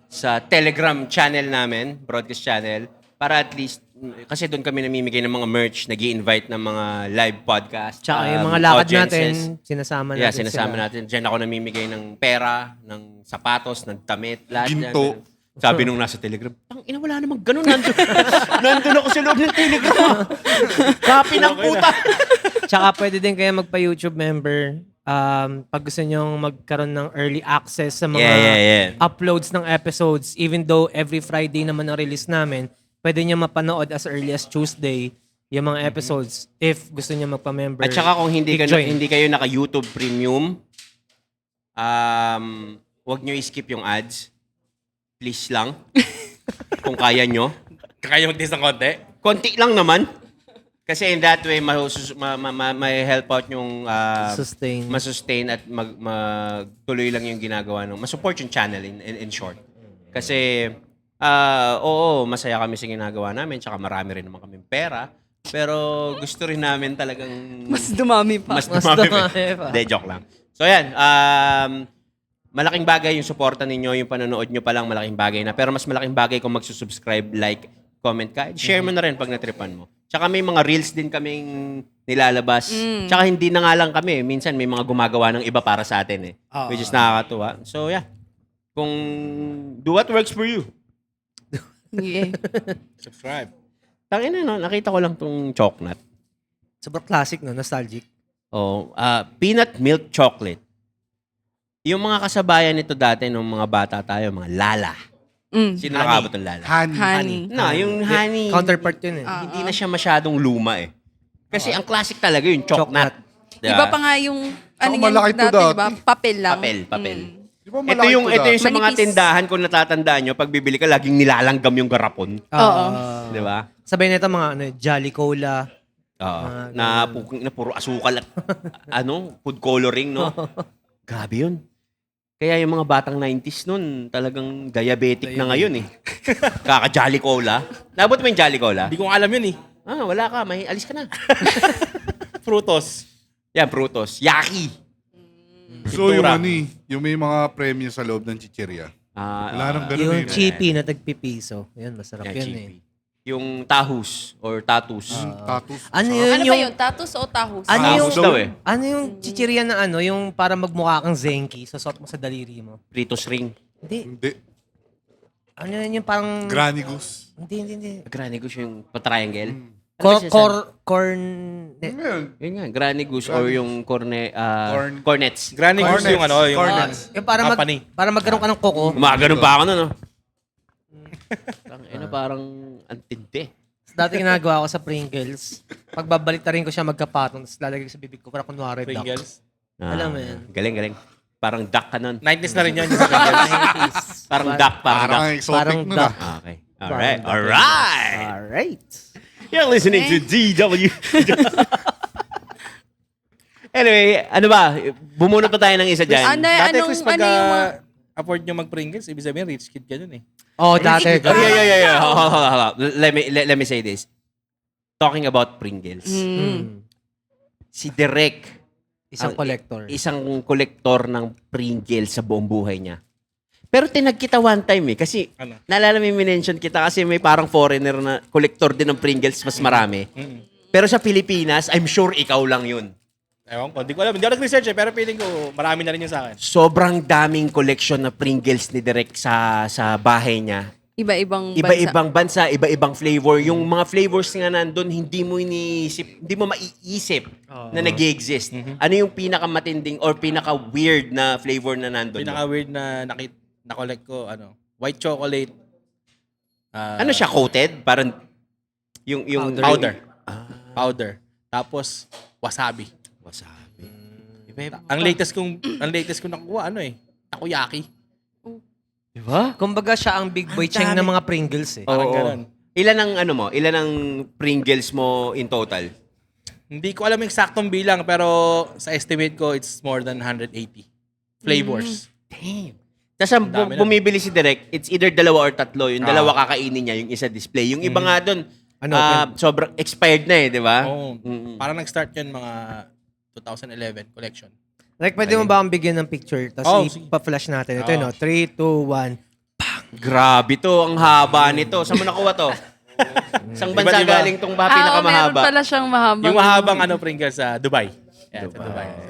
sa Telegram channel namin, broadcast channel, para at least, kasi doon kami namimigay ng mga merch, nag-i-invite ng mga live podcast. tsaka yung mga lakad audiences. natin, sinasama natin Yeah, sinasama sila. natin. Diyan ako namimigay ng pera, ng sapatos, ng damit, lahat. Ginto. yan. Sabi nung nasa Telegram, ina wala namang ganun. Nandun ako sa loob ng Telegram. Copy ng puta. Tsaka pwede din kayo magpa-YouTube member. Pag gusto nyo magkaroon ng early access sa mga Yeah. uploads ng episodes, even though every Friday naman ang release namin, pwede nyo mapanood as early as Tuesday yung mga episodes if gusto nyo magpa-member. At saka kung hindi Join. hindi kayo naka YouTube Premium, wag nyo i-skip yung ads. Please lang. Kung kaya nyo. Kaya mag-taste ng konti? Konti lang naman. Kasi in that way, may help out yung Sustain. masustain at magtuloy lang yung ginagawa nung masupport yung channel in short. Kasi oo, masaya kami sa ginagawa namin tsaka marami rin naman kaming pera. pero gusto rin namin talagang Mas dumami pa. mas Mas dumami dumami pa. pa. Hindi, joke lang. So yan, malaking bagay yung suporta ninyo, yung panonood nyo pa lang malaking bagay na. Pero mas malaking bagay kung magsusubscribe, like, comment ka. Share mo na rin pag natripan mo. Tsaka may mga reels din kaming nilalabas. Tsaka hindi na nga lang kami. Minsan may mga gumagawa ng iba para sa atin eh. Which is nakakatuwa. So yeah, kung do what works for you. Yeah. Subscribe. Tangina no, nakita ko lang tong chocolate. Sobrang classic, no? Nostalgic. Oh, peanut milk chocolate. Yung mga kasabayan nito dati nung mga bata tayo, mga lala. Sino nakabot ng lala? Honey. Na, yung honey. Counterpart yun eh. Hindi na siya masyadong luma eh. Kasi ang classic talaga yung chocolate. Iba pa nga yung, ano yan malaki to dati, dati. diba? Papel lang. Papel. Di ba Ito malaki yung, to ito yung sa mga Manipis. tindahan, kung natatandaan nyo, pag bibili ka, laging nilalanggam yung garapon. Oo. Di ba? Sabay nito mga ano, Jolly Cola. Oo. Na puro asukal at food coloring, no? Grabe yun. Kaya yung mga batang 90s nun, talagang diabetic na ngayon eh. Kaka-Jolly Cola. Nabot mo yung Jolly Cola? Hindi ko alam yun eh. Wala ka. Alis ka na. Frutos. Yan, Prutos. Yaki. So yung Pintura. yung may mga premyo sa loob ng chicheria. Wala nang ganun Yung eh. chippy na tagpipiso. Yan, masarap Yan, yun chippy. eh. Yung tahus or tatus. Tatus. Ano Sarap. yun Ano ba yung... yun? Tatus o tahus? Ano yung... Tahus daw eh. Ano yung chichirya na ano, yung para magmukha kang Zenki, sasot mo sa daliri mo? Pritos ring. Hindi. Hindi. Ano yun yung parang... Granny Goose. Hindi. Granny Goose yung pa-triangle. Corn... Ano yun? Yun nga, Granny Goose or yung cornets. Granny Goose yung ano, yung Cornets. Yung para company. para magkaroon ka ng koko. Gumagano pa ako nun, no? Parang antindi. Dati ginagawa ko sa Pringles. Pagbabaliktarin ko siya magkapatong, tapos lalagay ko sa bibig ko para kunwari duck. Pringles. Alam mo yan. Galing. Parang duck ka nun. 90s na rin yun yung sa Pringles. Parang duck. Parang exotic Parang nun duck. ah. Okay. Parang duck. Alright. Alright. You're listening to DW. Anyway, ano ba? Bumunot pa tayo ng isa dyan. Dati, Anong- Chris, pag ano yung mga... afford nyo mag-Pringles, ibig sabihin, rich kid ka dun eh. Oh, dati. Yeah. Hold on. Let me say this. Talking about Pringles. Si Derek, Isang collector. isang kolektor ng Pringles sa buong buhay niya. Pero tinag kita one time eh. Kasi, Ano? naalala mo yung minention kita kasi may parang foreigner na kolektor din ng Pringles mas marami. Pero sa Pilipinas, I'm sure ikaw lang yun. Ewan ko, hindi ko alam. Hindi ako nag-research eh, pero feeling ko marami na rin yun sa akin. Sobrang daming collection na Pringles ni Derek sa bahay niya. Iba-ibang bansa. Iba-ibang bansa, iba-ibang flavor. Yung mga flavors nga nandun, hindi mo iniisip, hindi mo maiisip na nag-exist. Ano yung pinakamatinding or pinaka-weird na flavor na nandun? Pinaka-weird na na-collect ko, white chocolate. Ano siya, coated? Parang yung Powder. Powder. Tapos, wasabi. Wasabi. Ang latest kong nakuha, takoyaki. Diba? Kumbaga siya ang big boy cheng ng mga Pringles eh. Parang Oo. ganun. Ilan ang Pringles mo in total? Hindi ko alam yung eksaktong bilang, pero sa estimate ko, it's more than 180 flavors. Damn. Tapos dami na. bumibili si Direk, it's either dalawa or tatlo. Yung dalawa kakainin niya, yung isa display. Yung iba nga doon, sobrang expired na eh, di ba? Oo. Parang nag-start yun mga 2011 collection. Like, pwede mo ba akong bigyan ng picture? Tapos sige. ipa-flash natin. Ito yun, 3, 2, 1. Grabe to, ang haba nito. Saan mo nakuha to? Isang bansa Diba? galing tong ba meron pinakamahaba? pala siyang mahabang. Yung mahabang Pringles sa Dubai. Yan, sa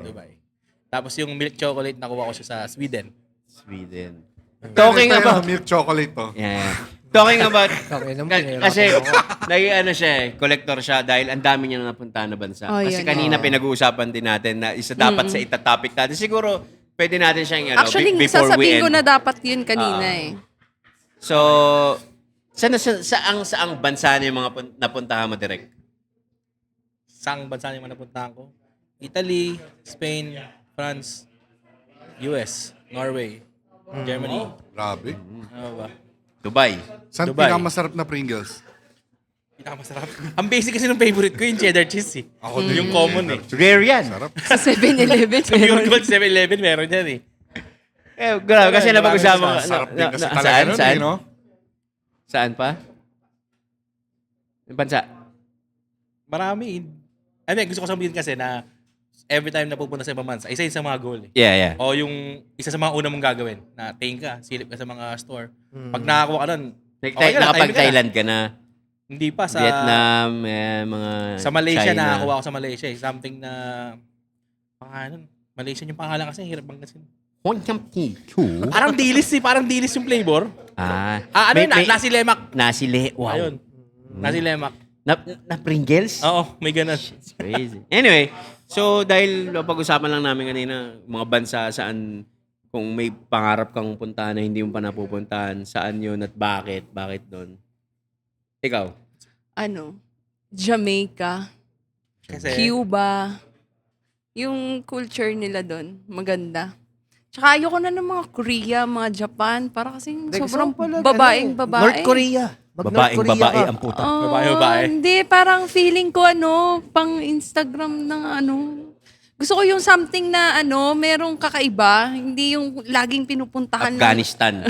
Dubai. Tapos yung milk chocolate, nakuha ko siya sa Sweden. Sweden. Talking Ito, about... milk chocolate to. Yeah. Talking about... Okay naman, kasi, collector siya dahil ang dami niya na napunta na bansa. Oh, Kasi yun. kanina pinag-uusapan din natin na isa dapat sa itatopic natin. Siguro, pwede natin siyang, Actually, before we sasabihin end. ko na dapat yun kanina eh. So, saang bansa na yung mga napuntahan mo direct? Saang bansa yung napuntahan ko? Italy, Spain, France, US, Norway, Germany. Grabe. Ano ba? Dubai. Saan Dubai. pinakamasarap na Pringles? Pinakamasarap. Ang basic kasi ng favorite ko yung cheddar cheese eh. Ako din. Yung common eh. Rare yan. Sarap. Sa 7-Eleven. Sa Pure Gold 7-Eleven meron yan eh. Grabe, kasi napag-usapan ko. Sarap din kasi talaga Saan? nun Saan? eh, no? Saan pa? Yung bansa? Marami. I mean, gusto ko sabihin kasi na every time na pupunta sa ibang bansa, isa yun sa mga goal eh. Yeah. O yung isa sa mga una mong gagawin na tingin ka, silip ka sa mga store. Pag nakakuha ka nun, okay ka na, timing ka na. Nakapag-Thailand ka na. Hindi pa sa Vietnam, mga sa Malaysia China. nakakuha ako sa Malaysia eh. Something na pangalan. Malaysia yung pangalan kasi hirap bang kasi. Parang dilis parang dilis yung flavor. Ano yun? Nasi lemak. Nasi lemak. Wow. Ayun. Nasi lemak. Na Pringles? Oo, may ganun. It's crazy. Anyway, so dahil pag-usapan lang namin kanina, mga bansa saan kung may pangarap kang puntahan na hindi mo pa napupuntahan, saan yun at bakit? Bakit doon? Ikaw? Jamaica, Kasi, Cuba. Yung culture nila doon, maganda. Tsaka ayoko na ng mga Korea, mga Japan, para kasing sobrang babaeng babae. North Korea. Mag-North Babaeng Korea babae ka. ang puta. Babae. Hindi, parang feeling ko pang Instagram ng Gusto ko yung something na merong kakaiba, hindi yung laging pinupuntahan Afghanistan.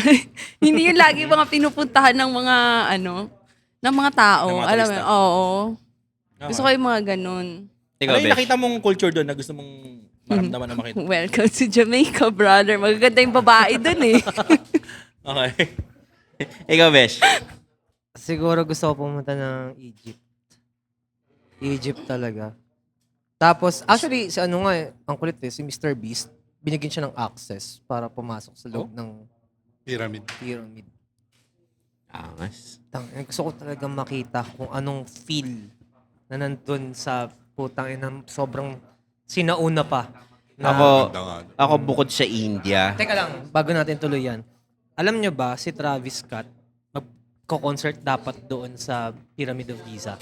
hindi yung lagi mga pinupuntahan ng mga ng mga tao. Ng mga Alam mo, turista. oo. Okay. Gusto ko yung mga ganun. Ikaw, ano yung Besh? nakita mong culture doon na gusto mong maramdaman na makita? Welcome to Jamaica, brother. Magaganda yung babae dun eh. Okay. Ikaw, Besh? Siguro gusto ko pumunta ng Egypt. Egypt talaga. Tapos, actually, si ang kulit si Mr. Beast, binigyan siya ng access para pumasok sa loob ng Pyramid. pyramid. Angas. Gusto ko talaga makita kung anong feel na nandun sa putang ina, sobrang sinauna pa. Ako bukod sa India. Teka lang, bago natin tuloy yan. Alam nyo ba, si Travis Scott, magko-concert dapat doon sa Pyramid of Giza.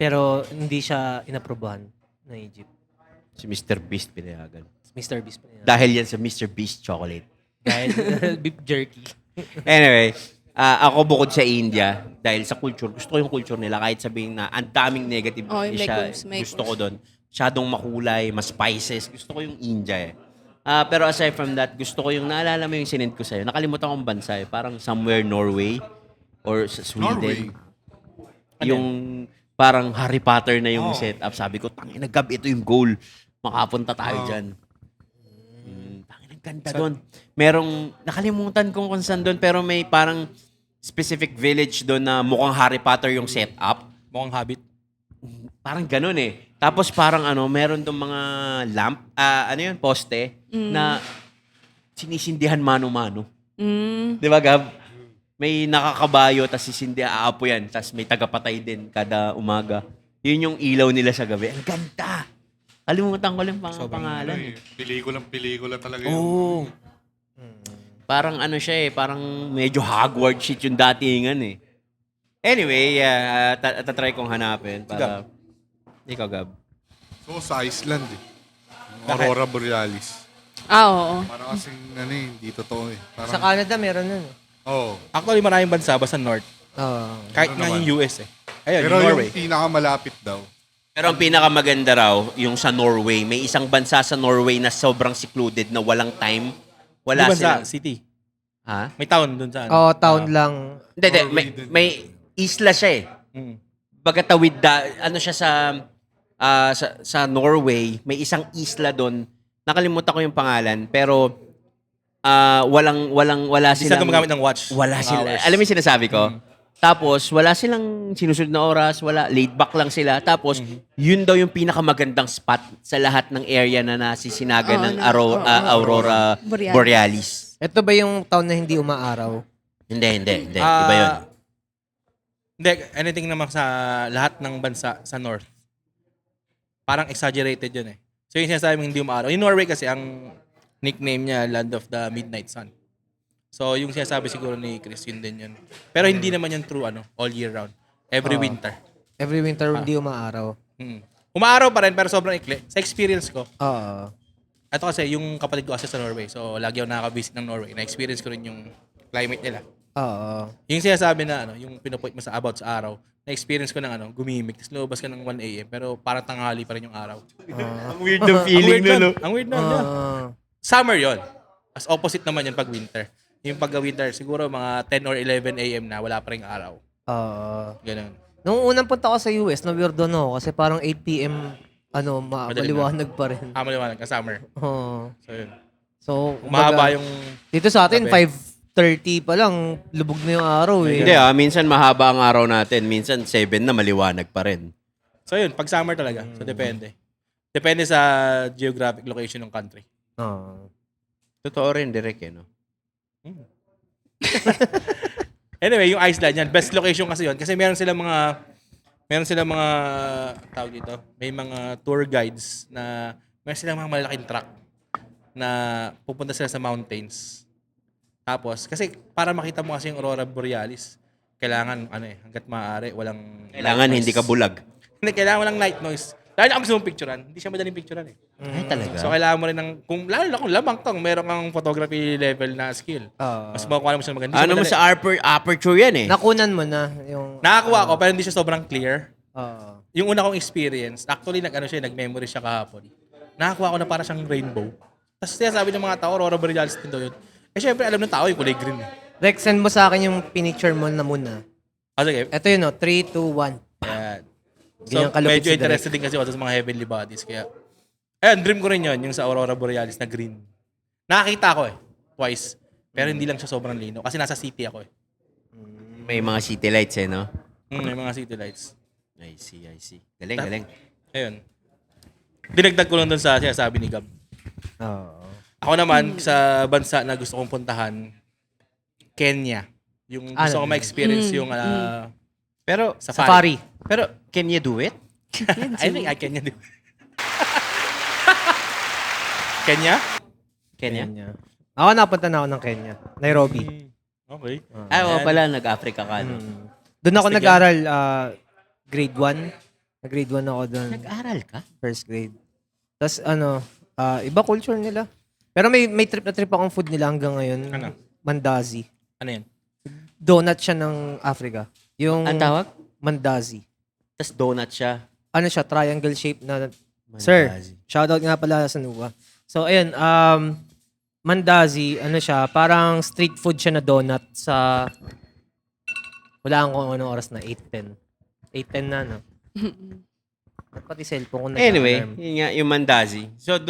Pero hindi siya inaprobahan ng Egypt. Si Mr. Beast pinayagan. Mr. Beast pa niya. Dahil yan sa Mr. Beast chocolate. Dahil beef jerky. Anyway, ako bukod sa India, dahil sa culture, gusto ko yung culture nila kahit sabihin na ang daming negative May siya. cooms, may Gusto ko doon. Masyadong makulay, mas spices. Gusto ko yung India eh. Pero aside from that, gusto ko yung naalala mo yung sinend ko sa'yo. Nakalimutan kong bansa eh. Parang somewhere Norway or sa Sweden. Norway. Yung parang Harry Potter na yung setup. Sabi ko, tangina Gab, ito yung goal. Makapunta tayo dyan. Tangina, ganda doon. Merong, nakalimutan kong kung saan doon, pero may parang specific village doon na mukhang Harry Potter yung setup. Mukhang habit. Parang ganun eh. Tapos parang meron doon mga lamp, poste, na sinisindihan mano-mano. Di ba, Gab? May nakakabayo, tas sisindi, aapo yan. Tas may tagapatay din kada umaga. Yun yung ilaw nila sa gabi. Ang ganda! Kalimutan ko lang pangalan. Pelikula talaga yun. Oo. Parang siya eh, parang medyo Hogwarts shit yung datingan eh. Anyway, tatry kong hanapin para... Ikaw, Gab. So, sa Iceland eh. Aurora Borealis. Oo. Parang kasing hindi totoo eh. Parang, Sa Canada, meron nun. Actually, maraming bansa basta North. Kahit nga naman. yung US eh. Ayun, pero yung Norway. yung pinakamalapit daw. Pero ang pinakamaganda raw, yung sa Norway. May isang bansa sa Norway na sobrang secluded na walang time. Wala Hindi bansa, silang... city. Ha? May town dun sa Town lang. Hindi. Norway din. May isla siya eh. Bagatawid siya sa Norway, may isang isla doon. Nakalimutan ko yung pangalan, pero wala Hindi sila silang gumagamit ng watch. wala sila. hours. Alam mo yung sinasabi ko? Tapos wala silang sinusunod na oras, laid back lang sila. Tapos yun daw yung pinakamagandang spot sa lahat ng area na nasisinagan ng Aurora Borealis. Borealis. Ito ba yung town na hindi umaaraw? Hindi. Iba yun. Hindi, anything naman sa lahat ng bansa sa North. Parang exaggerated yun eh. So yung sinasabi mong hindi umaaraw. Yung Norway kasi, ang nickname niya, Land of the Midnight Sun. So yung sinasabi siguro ni Chris, yun din yun. Pero hindi naman yun true, all year round. Every winter. Every winter, hindi umaaraw. Umaaraw pa rin, pero sobrang ikli. Sa experience ko, Oo. ito kasi, yung kapatid ko kasi sa Norway. So lagi ako nakaka-visit ng Norway. Na-experience ko rin yung climate nila. Oo. Yung sinasabi na, yung pinapoint mo sa about sa araw, na-experience ko ng gumimik. Tapos lumabas ka ng 1 a.m. Pero parang tanghali pa rin yung araw. Ang weird ng feeling nun. Ang weird na. Summer yon. As opposite naman yun pag winter. Yung pag winter, siguro mga 10 or 11 a.m. na wala pa rin araw. Oo. Ganun. Nung unang punta ko sa US, na-weirdo na ako kasi parang 8 p.m. Madaling maliwanag pa rin. Maliwanag ka, summer. Oo. So, yun. So, Mahaba yung... dito sa atin, Gabi. 5:30 pa lang, lubog na yung araw eh. Hindi minsan mahaba ang araw natin. Minsan 7 na maliwanag pa rin. So, yun. Pag summer talaga. So, depende. Depende sa geographic location ng country. Oo. Totoo rin, direct no? Anyway, yung Iceland yan, best location kasi yun. Kasi meron silang mga tawag dito, may mga tour guides na meron silang mga malalaking truck na pupunta sila sa mountains. Tapos, kasi para makita mo kasi yung Aurora Borealis, kailangan, hanggat maaari, walang Kailangan night hindi noise. ka bulag. Hindi, kailangan walang night noise. Lalo na kung gusto mong picturean, hindi siya madaling picturean eh. Ay, talaga? So, kailangan mo rin lalo na kung lamang tong, meron kang photography level na skill. Mas makukuha mo siya maganda. Hindi siya Ano mo madali- sa aperture yan eh. Nakunan mo na yung... Nakakuha ko, pero hindi siya sobrang clear. Oo. Yung una kong experience, actually nag-memory siya kahapon. Nakakuha ko na para siyang rainbow. Tapos sabi ng mga tao, Aurora Borealis din daw yun. Eh syempre, alam ng tao yung kulay green. Rex, send mo sa akin yung pinicture mo na muna. Sige. Ito yun, 3, 2, 1. Ayan. So, Ganyan kalupit medyo si Direk. interested din kasi ako sa mga heavenly bodies. Kaya, ayun, dream ko rin yun, yung sa Aurora Borealis na green. Nakakita ko twice. Pero hindi lang siya sobrang lino. Kasi nasa city ako May mga city lights no? May mga city lights. I see. Galing. Ayun. Dinagdag ko lang dun sa sinasabi ni Gab. Oo. Ako naman, sa bansa na gusto kong puntahan, Kenya. Yung gusto ko ma-experience yung Pero, Safari. pero, can you do it? I think I Kenya din. Kenya? Kenya? Kenya. Ako napunta na ako ng Kenya. Nairobi. Okay. Oo pala, nag-Africa ka, no? Doon ako Astig nag-aral grade 1. Grade 1 ako doon. Nag-aral ka? First grade. Tapos iba culture nila. Pero may trip na trip akong food nila hanggang ngayon. Ano? Mandazi. Ano yan? Donut siya ng Africa. Yung Ang tawag? Mandazi. Tapos donut siya. Ano siya? Triangle shape na... Sir, Mandazi. shoutout nga pala sa Nuwa. So, ayun. Mandazi, ano siya? Parang street food siya na donut sa... Wala kung anong oras na. 8:10. 8:10 na, no? At pati cellphone ko na. Anyway, yun nga, yung mandazi. So,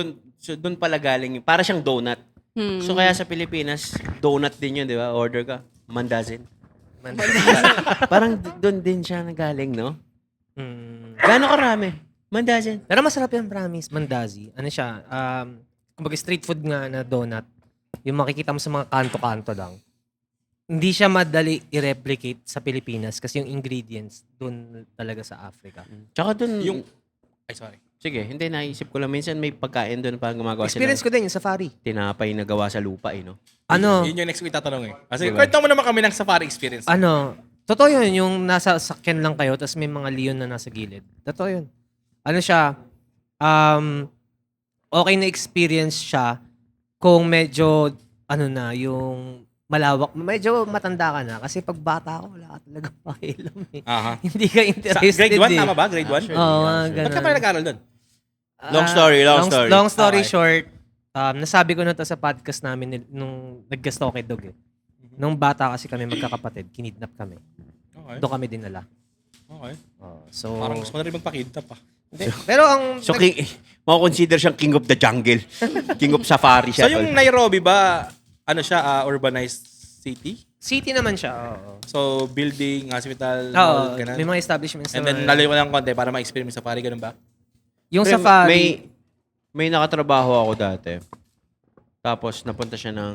dun pala galing. Para siyang donut. So, kaya sa Pilipinas, donut din yun, di ba? Order ka, mandazin. Parang dun din siya nagaling, no? Gano'ng karami? Mandazin. Pero masarap yan, promise. Mandazi. Ano siya? Kumbaga street food nga na donut. Yung makikita mo sa mga kanto-kanto lang. Hindi siya madali i-replicate sa Pilipinas kasi yung ingredients doon talaga sa Africa. Tsaka dun, Ay, sorry. sige, hindi, naisip ko lang. Minsan may pagkain dun parang gumagawa Experience sila. ko din yung safari. Tinapay na gawa sa lupa, no? Ano? Yun yung next week tatanong Kasi Diba? kwento mo naman kami ng safari experience. Ano? Totoo yun. Yung nasa sakyan lang kayo tapos may mga leon na nasa gilid. Totoo yun. Ano siya? Okay na experience siya kung medyo yung malawak. Medyo matanda ka na. Kasi pag bata ka, wala ka talaga pakialam eh. Aha. Hindi ka interested Grade 1, eh. tama ba? Grade 1? Oo, Ba't ka pa nag-aaral doon? Long story. Long story Okay. short, nasabi ko na to sa podcast namin nung nag-guest ako kay Dog eh. Nung bata kasi kami magkakapatid, kinidnap kami. Okay. Doon kami dinala. Okay. So, Parang gusto ko na rin magpakidnap pa. pero ang So, mako-consider siyang king of the jungle. King of safari siya. So yung Nairobi ba, ano siya, urbanized city? city naman siya. Oo. So building, hospital, Oo, mall, ganun? may mga establishments And then naman. lalayo ko lang konti para ma-experience sa safari, ganun ba? Yung safari, May nakatrabaho ako dati. Tapos napunta siya ng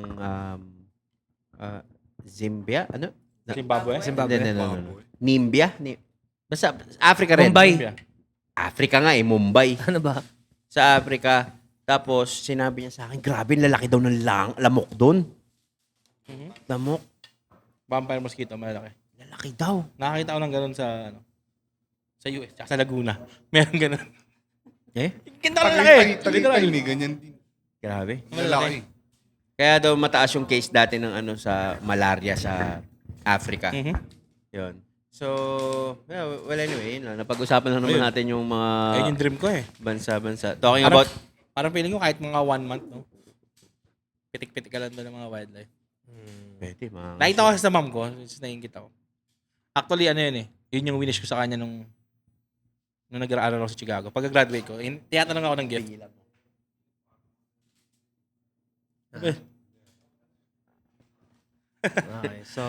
Zimbabwe? Ano? Zimbabwe? Zimbabwe. No. Nimbia? Basta Africa rin. Mumbai. Africa nga Mumbai. Ano ba? Sa Africa. Tapos sinabi niya sa akin, grabe, lalaki daw ng lamok doon. Lamok. Vampire mosquito, malaki. Lalaki daw. Nakakita ko ng ganun sa US, tsaka sa Laguna. Meron ganun. Eh? Kinta lalaki! Tagal may ganyan din. Grabe. Lalaki. Kaya daw mataas yung case dati ng sa malaria sa Africa. Mhm. Yun. So, well anyway, yun lang. Napag-usapan na naman Ayun. natin yung mga Ayun yung dream ko eh. bansa-bansa. Talking about... Parang feeling ko kahit mga 1 month, no? Pitik-pitik ka lang doon ng mga wildlife. Pwede, mga... Nakita ko kasi sa mom ko, since naiingit ako. Actually, ano yun eh. Yun yung winish ko sa kanya nung nag-aaral ako sa Chicago. Pagka-graduate ko, tiyatanong ako ng gift. Okay, so...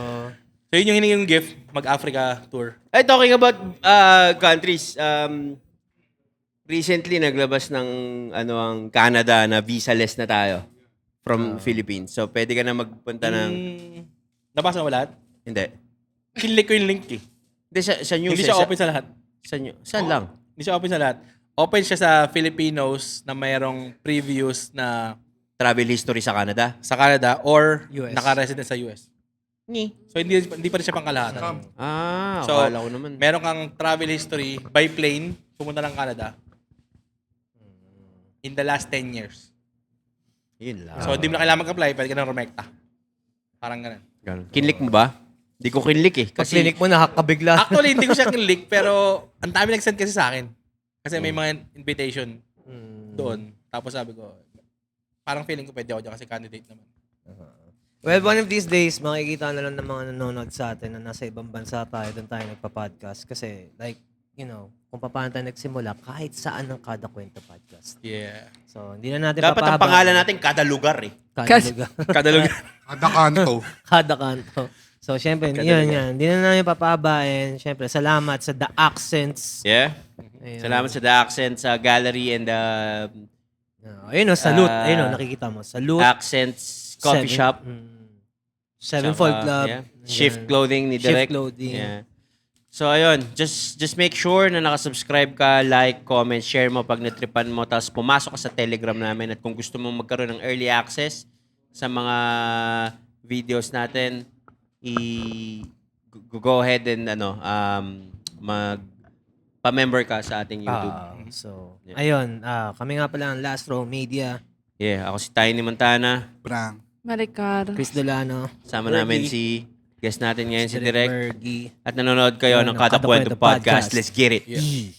So yun yung hiningi yung gift, mag-Africa tour. Talking about countries, recently naglabas ng ang Canada na visa-less na tayo from Philippines. So pwede ka na magpunta ng... Nabasa mo lahat? Hindi. Kinlik ko yung link eh. Hindi, sa news. Hindi siya open sa lahat. Saan lang? Hindi siya open sa lahat. Open siya sa Filipinos na mayroong previous na Travel history sa Canada? sa Canada or US. naka-resident sa US. So hindi pa rin siya pangkalahatan. So, akala ko naman. Meron kang travel history by plane, pumunta ng Canada in the last 10 years. Yun lang. So, hindi mo na kailangan mag-apply, pwede ka na rumekta. Parang ganun. Kinlik mo ba? Hindi ko kinlik eh. Pag clinic mo, nakakabigla. Actually, hindi ko siya kinlik, pero ang dami nag-send kasi sa akin. Kasi may mga invitation doon. Tapos sabi ko, parang feeling ko pwede ako dyan kasi candidate naman. Well, one of these days, makikita na lang ng mga nanonood sa atin na nasa ibang bansa tayo, doon tayo nagpa-podcast. Kasi, like, you know, kung paano tayo nagsimula, kahit saan ang Kada Kwento podcast. Yeah. So, hindi na natin Dapat ang papahaba. pangalan natin kada lugar eh. Kada lugar. Kada lugar. Kada kanto. Kada kanto. So, syempre, yun. Hindi na namin papahabain. Syempre, salamat sa The Accents. Yeah. Ayun. Salamat sa The Accent, sa gallery and the Ayun o, salute. Ayun o, nakikita mo. Salute. Accents Coffee Shop. Sevenfold Tsaka, Club. yeah. Shift Ayan. Clothing ni Direk. Shift Clothing. Yeah. So ayun, just make sure na nakasubscribe ka, like, comment, share mo pag natripan mo, tapos pumasok ka sa Telegram namin at kung gusto mo magkaroon ng early access sa mga videos natin, go ahead and pa-member ka sa ating YouTube. So, Yeah. ayun. Kami nga pala ang Last Row Media. Yeah, ako si Tiny Montana. Brang. Maricar. Chris Delano. Sama namin si guest natin ngayon si Derek Direk. Bergy. At nanonood kayo ng Kada Kwento Podcast. Let's get it. Yeah.